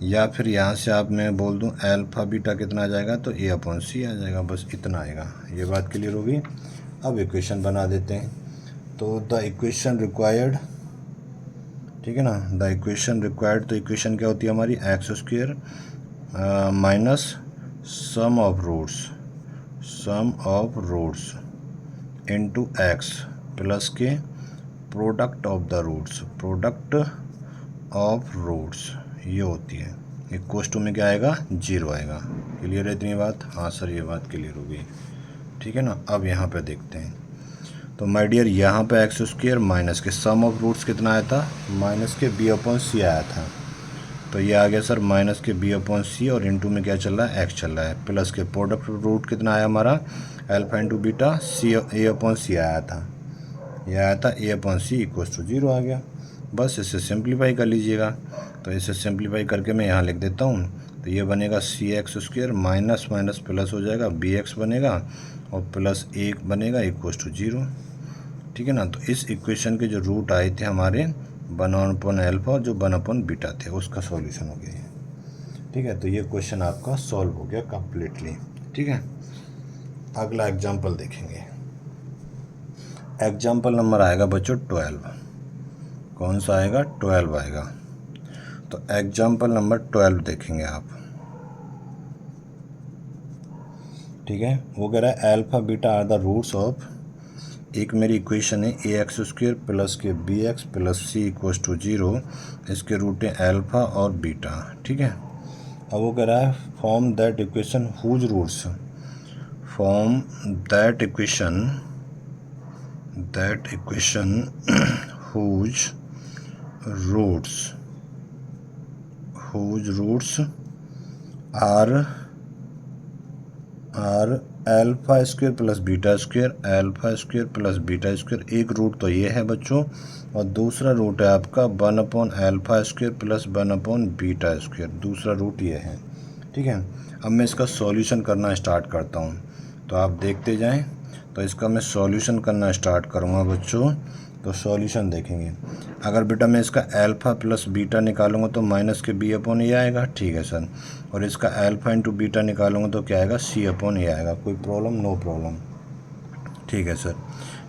या फिर यहाँ से आप मैं बोल दूँ अल्फ़ा बीटा कितना आ जाएगा, तो ए अपॉन सी आ जाएगा, बस इतना आएगा। ये बात क्लियर होगी। अब इक्वेशन बना देते हैं। तो द इक्वेशन रिक्वायर्ड, ठीक है ना, द इक्वेशन रिक्वायर्ड, तो इक्वेशन क्या होती है हमारी, x square minus sum of roots into x plus के प्रोडक्ट ऑफ रूट्स, ये होती है। इक्वल्स टू में क्या आएगा, 0 आएगा। क्लियर है इतनी बात? हाँ सर, ये बात क्लियर होगी। ठीक है ना, अब यहाँ पे देखते हैं। तो माय डियर, यहाँ पे एक्स स्क्वेयर माइनस के सम ऑफ रूट्स कितना आया था, माइनस के बी अपॉन सी आया था। तो ये आ गया सर माइनस के बी अपॉन सी, और इंटू में क्या चल रहा है, एक्स चल रहा है, प्लस के प्रोडक्ट रूट कितना आया हमारा, अल्फ़ा इंटू बीटा सी ए अपॉन सी आया था। यह आया था ए अपॉन सी इक्वल्स टू 0 आ गया। बस इसे सिंप्लीफाई कर लीजिएगा। तो इसे सिंप्लीफाई करके मैं यहाँ लिख देता हूँ। तो ये बनेगा c x square minus minus plus हो जाएगा, बी एक्स बनेगा और प्लस 1 बनेगा इक्वल्स टू 0। ठीक है ना, तो इस इक्वेशन के जो रूट आए थे हमारे 1 अपॉन अल्फ़ा और जो 1 अपॉन बीटा थे, उसका सॉल्यूशन हो गया ये। ठीक है, तो ये क्वेश्चन आपका सॉल्व हो गया कम्प्लीटली। ठीक है, अगला एग्जाम्पल देखेंगे। एग्जाम्पल नंबर आएगा बच्चों 12। कौन सा आएगा, 12 आएगा। तो एग्जाम्पल नंबर 12 देखेंगे आप। ठीक है, वो कह रहा है alpha beta are the roots of, एक मेरी इक्वेशन है ए एक्स स्क्वेयर प्लस के b x plus c equals to 0। इसके रूट हैं अल्फ़ा और बीटा। ठीक है, अब वो कह रहा है form that equation whose roots, form that equation whose roots are alpha square plus beta square, alpha square plus beta square. एक रूट तो ये है बच्चों, और दूसरा रूट है आपका 1 upon alpha square plus 1 upon beta square. दूसरा रूट ये है। ठीक है, अब मैं इसका सॉल्यूशन करना स्टार्ट करता हूँ, तो आप देखते जाएं। तो इसका मैं सॉल्यूशन करना स्टार्ट करूँगा बच्चों। तो सॉल्यूशन देखेंगे। अगर बेटा मैं इसका अल्फ़ा प्लस बीटा निकालूंगा तो माइनस के बी अपॉन ए आएगा, ठीक है सर। और इसका अल्फ़ा इंटू बीटा निकालूंगा तो क्या आएगा, सी अपॉन ए आएगा। कोई प्रॉब्लम? नो प्रॉब्लम, ठीक है सर।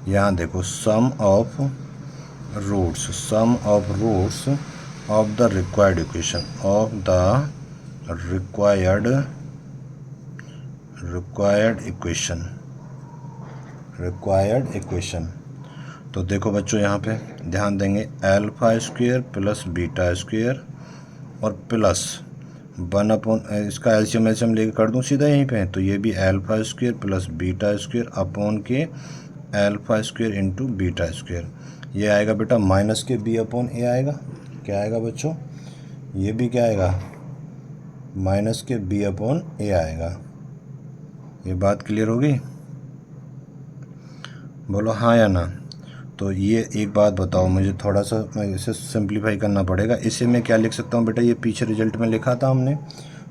यहाँ देखो sum of roots of the required equation, required equation. तो देखो बच्चों यहाँ पे ध्यान देंगे, alpha square plus beta square और प्लस 1 अपॉन, इसका एलसीएम लेके कर दूँ सीधा यहीं पे, तो ये भी alpha square plus beta square upon के alpha square into beta square. ये आएगा बेटा माइनस के बी अपॉन ए आएगा। क्या आएगा बच्चों? ये भी क्या आएगा, माइनस के बी अपॉन ए आएगा। ये बात क्लियर होगी? बोलो हाँ या ना। तो ये एक बात बताओ मुझे, थोड़ा सा इसे सिंप्लीफाई करना पड़ेगा। इसे मैं क्या लिख सकता हूँ बेटा, ये पीछे रिजल्ट में लिखा था हमने,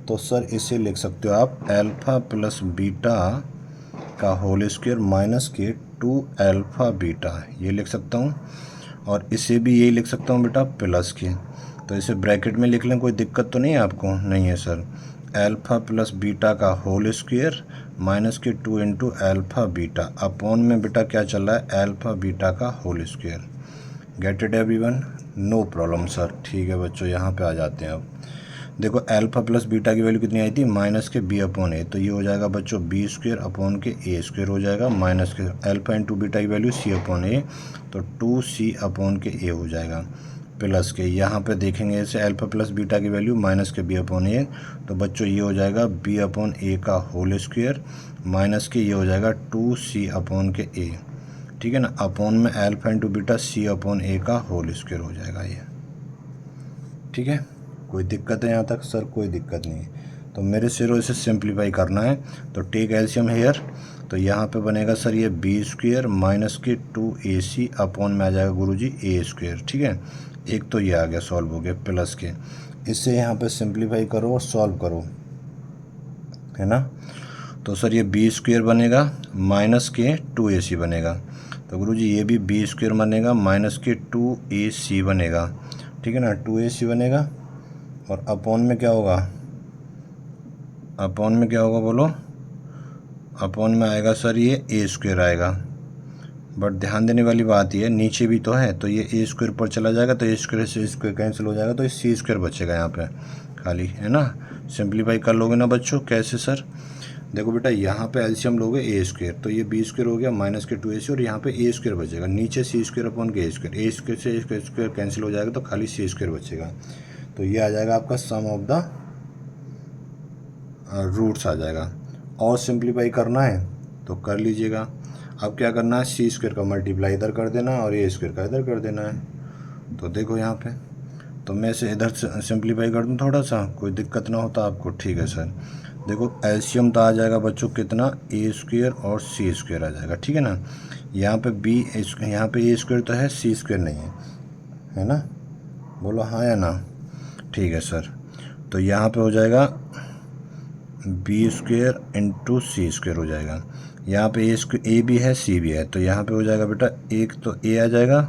तो सर इसे लिख सकते हो आप अल्फ़ा प्लस बीटा का होल स्क्वायर माइनस के 2 अल्फ़ा बीटा, ये लिख सकता हूँ। और इसे भी यही लिख सकता हूँ बेटा प्लस के, तो इसे ब्रैकेट में लिख लें, कोई दिक्कत तो नहीं है आपको? नहीं है सर। अल्फ़ा प्लस बीटा का होल स्क्वायर माइनस के 2 इंटू अल्फ़ा बीटा अपॉन में बेटा क्या चल रहा है, अल्फ़ा बीटा का whole square. Get it everyone? No problem sir, ठीक है बच्चों। यहाँ पे आ जाते हैं अब। देखो अल्फ़ा प्लस बीटा की वैल्यू कितनी आई थी, माइनस के बी अपॉन ए, तो ये हो जाएगा बच्चों बी स्क्वायर अपॉन के ए स्क्वायर हो जाएगा, माइनस के अल्फ़ा इंटू बीटा की वैल्यू सी अपॉन ए, तो 2c अपॉन के ए हो जाएगा, प्लस के यहाँ पे देखेंगे इसे अल्फ़ा प्लस बीटा की वैल्यू माइनस के बी अपॉन ए, तो बच्चों ये हो जाएगा बी अपॉन ए का होल स्क्वायर माइनस के ये हो जाएगा 2c अपॉन के ए, ठीक है ना, अपॉन में अल्फ़ा इंटू बीटा सी अपॉन ए का होल स्क्वायर हो जाएगा ये, ठीक है। कोई दिक्कत है यहाँ तक? सर कोई दिक्कत नहीं है। तो मेरे सिरों इसे सिंप्लीफाई करना है, तो टेक एलसीएम हेयर, तो यहाँ पे बनेगा सर ये बी स्क्वायर माइनस के 2ac अपॉन में आ जाएगा गुरुजी ए स्क्वायर, ठीक है। एक तो ये आ गया, सॉल्व हो गया प्लस के, इससे यहाँ पे सिंप्लीफाई करो और सॉल्व करो, है ना। तो सर ये बी स्क्वायर बनेगा माइनस के 2ac बनेगा, तो गुरुजी ये भी बी स्क्वायर बनेगा माइनस के 2ac बनेगा, ठीक है ना, 2ac बनेगा। और अपॉन में क्या होगा, अपॉन में क्या होगा बोलो, अपॉन में आएगा सर ये ए स्क्वायर आएगा। बट ध्यान देने वाली बात ये नीचे भी तो है, तो ये ए स्क्वायर पर चला जाएगा, तो ए स्क्वायर से स्क्वायर कैंसिल हो जाएगा, तो ये सी स्क्वायर बचेगा यहाँ पे खाली, है ना। सिंप्लीफाई कर लोगे ना बच्चों? कैसे सर? देखो बेटा यहाँ पे एलसीएम लोगे ए स्क्वायर, तो ये बी स्क्वायर हो गया माइनस के 2ac, और यहाँ पे ए स्क्वायर बचेगा, नीचे सी स्क्वायर अपॉन के ए स्क्वायर से ए स्क्वायर कैंसिल हो जाएगा, तो खाली सी स्क्वायर बचेगा। तो ये आ जाएगा आपका सम ऑफ द रूट्स आ जाएगा। और सिंप्लीफाई करना है तो कर लीजिएगा। अब क्या करना है, सी स्क्वायर का मल्टीप्लाई इधर कर देना है और ए स्क्वायर का इधर कर देना है। तो देखो यहाँ पे, तो मैं इसे इधर सिंप्लीफाई कर दूँ थोड़ा सा, कोई दिक्कत ना होता आपको, ठीक है सर। देखो एलसीएम तो आ जाएगा बच्चों कितना, ए स्क्वायर और सी स्क्वायर आ जाएगा, ठीक है ना। यहाँ पे बी, यहाँ पे ए स्क्वायर तो है, सी स्क्वायर नहीं है ना। बोलो हाँ या ना। ठीक है सर। तो यहाँ पे हो जाएगा बी स्क्वायर इंटू सी स्क्वायर हो जाएगा। यहाँ पे ए भी है सी भी है, तो यहाँ पे हो जाएगा बेटा एक तो ए आ जाएगा,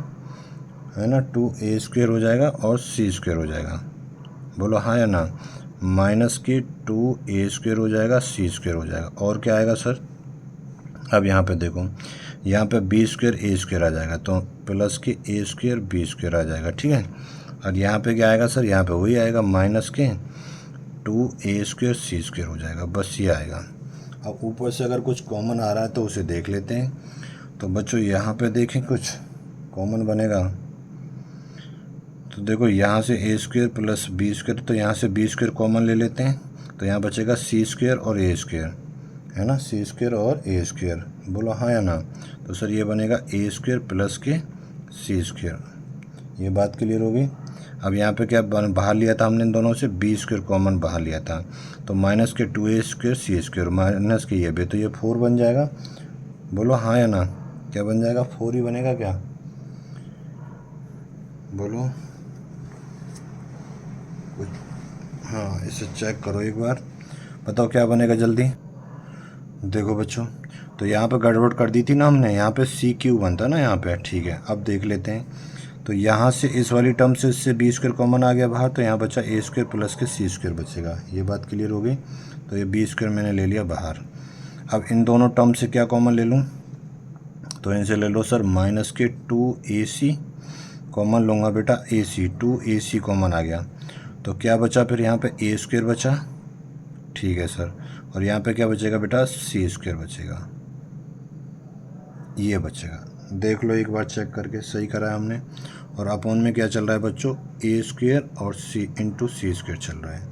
है ना, 2a स्क्वायर हो जाएगा और सी स्क्वायर हो जाएगा। बोलो हाँ या ना। माइनस के 2a स्क्वायर हो जाएगा, सी स्क्वायर हो जाएगा, और क्या आएगा सर। अब यहाँ पे देखो, यहाँ पे बी स्क्वायर ए स्क्वायर आ जाएगा, तो प्लस के ए स्क्वायर बी स्क्वायर आ जाएगा, ठीक है। और यहाँ पे क्या आएगा सर, यहाँ पे वही आएगा माइनस के 2a स्क्वायर सी स्क्वायर हो जाएगा, बस ये आएगा। अब ऊपर से अगर कुछ कॉमन आ रहा है तो उसे देख लेते हैं। तो बच्चों यहाँ पे देखें कुछ कॉमन बनेगा, तो देखो यहाँ से ए स्क्वायर प्लस बी स्क्वायर, तो यहाँ से बी स्क्वायर कॉमन ले लेते हैं, तो यहाँ बचेगा सी स्क्वायर और ए स्क्वायर, है ना, सी स्क्वायर और ए स्क्वायर। बोलो हाँ या ना। तो सर ये बनेगा ए स्क्वायर प्लस के सी स्क्वायर। ये बात क्लियर होगी। अब यहाँ पे क्या बाहर लिया था हमने इन दोनों से, बी स्क्वायर कॉमन बाहर लिया था, तो माइनस के 2a स्क्वायर सी स्क्वायर माइनस के ये भी, तो ये 4 बन जाएगा। बोलो हाँ या ना। क्या बन जाएगा, 4 ही बनेगा क्या, बोलो। हाँ इसे चेक करो एक बार, बताओ क्या बनेगा जल्दी। देखो बच्चों, तो यहाँ पे गड़बड़ कर दी थी ना हमने, यहाँ पे सी क्यू बनता ना यहाँ पे, ठीक है। अब देख लेते हैं, तो यहाँ से इस वाली टर्म से इससे बी स्क्वायर कॉमन आ गया बाहर, तो यहाँ बचा ए स्क्वायर प्लस के सी स्क्वायर बचेगा। ये बात क्लियर हो गई। तो ये बी स्क्वायर मैंने ले लिया बाहर। अब इन दोनों टर्म से क्या कॉमन ले लूँ, तो इनसे ले लो सर माइनस के 2ac कॉमन लूँगा बेटा, ए सी 2ac कॉमन आ गया। तो क्या बचा फिर यहाँ पे ए स्क्वायर बचा, ठीक है सर। और यहाँ पे क्या बचेगा बेटा, सी स्क्वायर बचेगा, ये बचेगा। देख लो एक बार चेक करके, सही करा है हमने। और अपॉन में क्या चल रहा है बच्चों, ए स्क्वायर और सी इंटू सी स्क्वायर चल रहा है,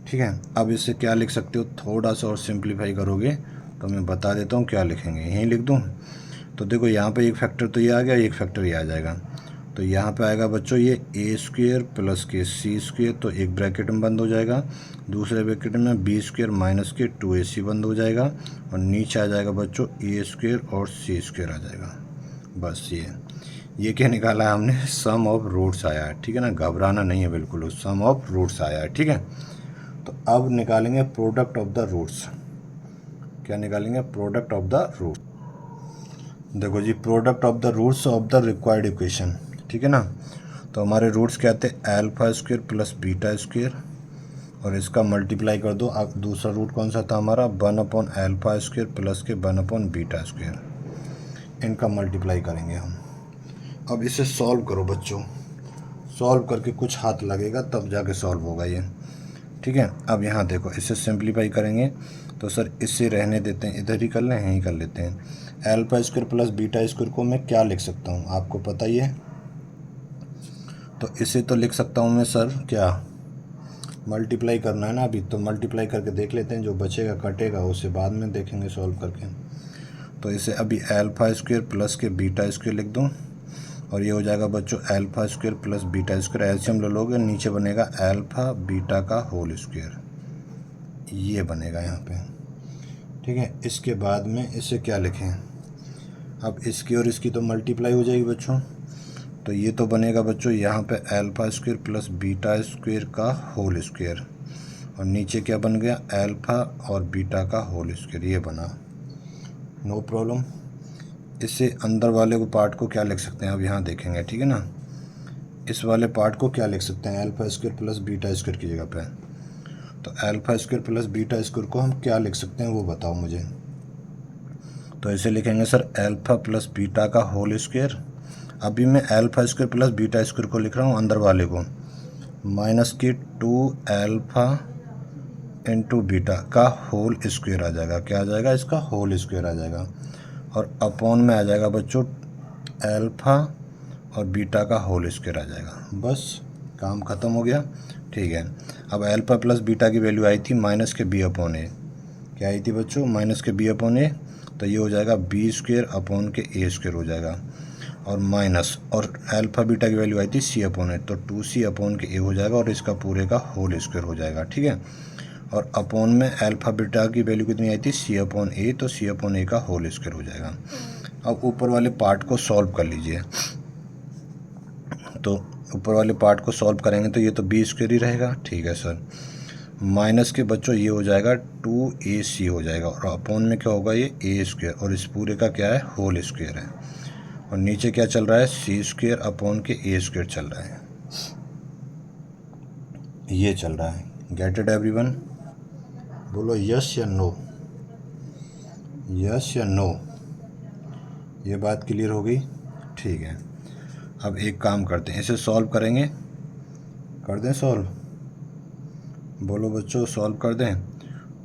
ठीक है। अब इससे क्या लिख सकते हो, थोड़ा सा और सिंप्लीफाई करोगे तो मैं बता देता हूँ क्या लिखेंगे, यहीं लिख दूँ। तो देखो यहाँ पे एक फैक्टर तो ये आ गया, एक फैक्टर ये आ जाएगा। तो यहाँ पे आएगा बच्चों ये ए स्क्वायर प्लस के सी स्क्वायर, तो एक ब्रैकेट में बंद हो जाएगा। दूसरे ब्रैकेट में बी स्क्वायर माइनस के 2ac बंद हो जाएगा। और नीचे आ जाएगा बच्चों ए स्क्वायर और सी स्क्वायर आ जाएगा। बस ये क्या निकाला है हमने, सम ऑफ रूट्स आया है, ठीक है ना। घबराना नहीं है बिल्कुल, सम ऑफ रूट्स आया है, ठीक है। तो अब निकालेंगे प्रोडक्ट ऑफ द रूट्स। क्या निकालेंगे, प्रोडक्ट ऑफ द रूट। देखो जी, product of the roots of the required equation, ठीक है ना। तो हमारे रूट्स क्या थे, alpha square plus beta square, और इसका मल्टीप्लाई कर दो। अब दूसरा रूट कौन सा था हमारा, 1 अपॉन अल्फा स्क्वायर प्लस के 1 अपॉन बीटा स्क्वायर। इनका मल्टीप्लाई करेंगे हम। अब इसे सॉल्व करो बच्चों, सॉल्व करके कुछ हाथ लगेगा तब जाके सॉल्व होगा ये, ठीक है। अब यहाँ देखो, इसे सिंप्लीफाई करेंगे तो सर इससे रहने देते हैं, इधर ही कर लें, यहीं कर लेते हैं। Alpha square plus beta square को मैं क्या लिख सकता हूँ, आपको पता ही है। तो इसे तो लिख सकता हूँ मैं सर, क्या मल्टीप्लाई करना है ना अभी, तो मल्टीप्लाई करके देख लेते हैं, जो बचेगा कटेगा उसे बाद में देखेंगे सॉल्व करके। तो इसे अभी अल्फा स्क्वायर प्लस के बीटा स्क्वायर लिख दूँ, और ये हो जाएगा बच्चों alpha square plus beta square, LCM ले लोगे, नीचे बनेगा अल्फा बीटा का होल स्क्वायर, ये बनेगा यहाँ पे, ठीक है। इसके बाद में इसे क्या लिखें, अब इसकी और इसकी तो मल्टीप्लाई हो जाएगी बच्चों। तो ये तो बनेगा बच्चों यहाँ पे alpha square plus beta square का होल स्क्वायर, और नीचे क्या बन गया, अल्फा और बीटा का होल स्क्वायर, ये बना, नो प्रॉब्लम। इससे अंदर वाले को पार्ट को क्या लिख सकते हैं, अब यहाँ देखेंगे, ठीक है ना। इस वाले पार्ट को क्या लिख सकते हैं, alpha square plus beta square की जगह पे। तो alpha square plus beta square को हम क्या लिख सकते हैं वो बताओ मुझे। तो इसे लिखेंगे सर अल्फा प्लस बीटा का होल स्क्वायर। अभी मैं alpha square plus beta square को लिख रहा हूँ अंदर वाले को, माइनस के 2 अल्फा इंटू बीटा का होल स्क्वायर आ जाएगा, क्या आ जाएगा, इसका होल स्क्वायर आ जाएगा। और अपॉन में आ जाएगा बच्चों अल्फा और बीटा का होल स्क्वायर आ जाएगा। बस काम ख़त्म हो गया, ठीक है। अब अल्फा प्लस बीटा की वैल्यू आई थी माइनस के बी अपॉन ए, क्या आई थी बच्चों, माइनस के बी अपॉन ए। तो ये हो जाएगा बी स्क्वायर अपॉन के ए स्क्वायर हो जाएगा, और माइनस, और अल्फा बीटा की वैल्यू आई थी सी अपॉन ए, तो 2c अपॉन के ए हो जाएगा, और इसका पूरे का होल स्क्वायर हो जाएगा, ठीक है। और अपॉन में अल्फा बीटा की वैल्यू कितनी आई थी, सी अपॉन ए, तो सी अपॉन ए का होल स्क्वायर हो जाएगा। अब ऊपर वाले पार्ट को सॉल्व कर लीजिए। तो ऊपर वाले पार्ट को सॉल्व करेंगे तो ये तो बी स्क्वायर ही रहेगा, ठीक है सर। माइनस के बच्चों ये हो जाएगा 2ac हो जाएगा, और अपॉन में क्या होगा, ये ए स्क्वायर, और इस पूरे का क्या है, होल स्क्वायर है। और नीचे क्या चल रहा है, सी स्क्वायर अपॉन के ए स्क्वायर चल रहा है, ये चल रहा है। गेट इट एवरीवन, बोलो यस या नो, यस या नो, ये बात क्लियर हो गई, ठीक है। अब एक काम करते हैं, इसे सॉल्व करेंगे, कर दें सॉल्व, बोलो बच्चों सॉल्व कर दें।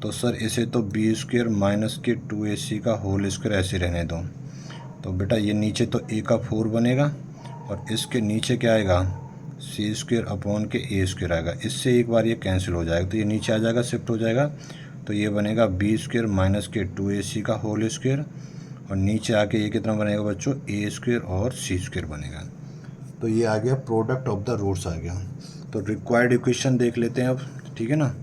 तो सर इसे तो बी स्क्वायर माइनस के 2ac का होल स्क्वायर ऐसे रहने दो। तो बेटा ये नीचे तो a का 4 बनेगा, और इसके नीचे क्या आएगा, सी स्क्वायर अपॉन के ए स्क्वायर आएगा। इससे एक बार ये कैंसिल हो जाएगा, तो ये नीचे आ जाएगा, शिफ्ट हो जाएगा। तो ये बनेगा बी स्क्वायर माइनस के 2ac का होल स्क्वायर, और नीचे आके ये कितना बनेगा बच्चों, ए स्क्वायर और सी स्क्वायर बनेगा। तो ये आ गया प्रोडक्ट ऑफ द रूट्स आ गया। तो रिक्वायर्ड इक्वेशन देख लेते हैं अब, ठीक है ना।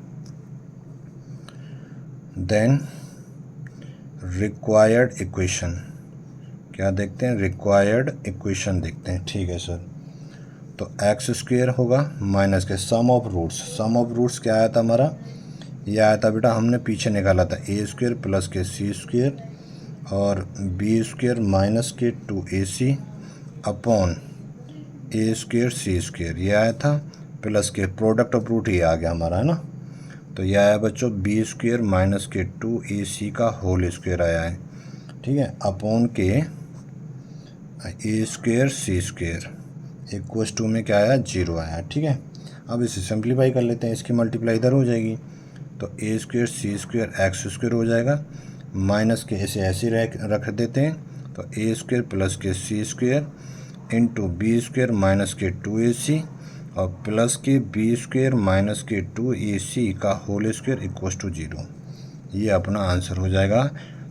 देन रिक्वायर्ड इक्वेशन, क्या देखते हैं, रिक्वायर्ड इक्वेशन देखते हैं, ठीक है सर। तो एक्स स्क्वायर होगा माइनस के sum of roots, sum of roots क्या आया था हमारा, ये आया था बेटा, हमने पीछे निकाला था ए स्क्वेयर प्लस के सी स्क्वेयर और बी स्क्वेयर माइनस के 2ac अपॉन ए स्क्वेयर सी स्क्वेयर, ये आया था प्लस के प्रोडक्ट ऑफ रूट ये आ गया हमारा, है ना। तो ये आया बच्चों बी स्क्वेयर माइनस के 2ac का होल स्क्वेयर आया है, ठीक है, अपॉन के a square c square equals to में क्या आया 0 आया, ठीक है। अब इसे सिंप्लीफाई कर लेते हैं, इसकी मल्टीप्लाई इधर हो जाएगी तो ए square c square x square हो जाएगा, माइनस के इसे ऐसे रख देते हैं तो ए स्क्वेयर प्लस के c square into b square minus के 2ac और प्लस के बी स्क्वेयर माइनस के 2ac का होल स्क्वेयर इक्वल्स टू 0। ये अपना आंसर हो जाएगा।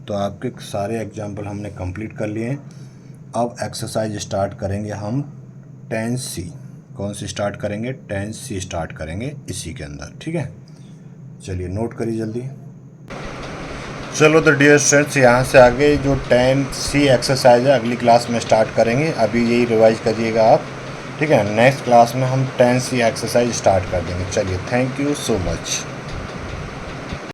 तो आपके सारे एग्जाम्पल हमने कंप्लीट कर लिए हैं। अब एक्सरसाइज स्टार्ट करेंगे हम 10c। कौन सी स्टार्ट करेंगे? 10c स्टार्ट करेंगे इसी के अंदर, ठीक है। चलिए नोट करिए जल्दी। चलो तो डियर स्टूडेंट्स, यहाँ से आगे जो 10c एक्सरसाइज है अगली क्लास में स्टार्ट करेंगे, अभी यही रिवाइज करिएगा आप, ठीक है। नेक्स्ट क्लास में हम 10c एक्सरसाइज स्टार्ट कर देंगे। चलिए, थैंक यू सो मच।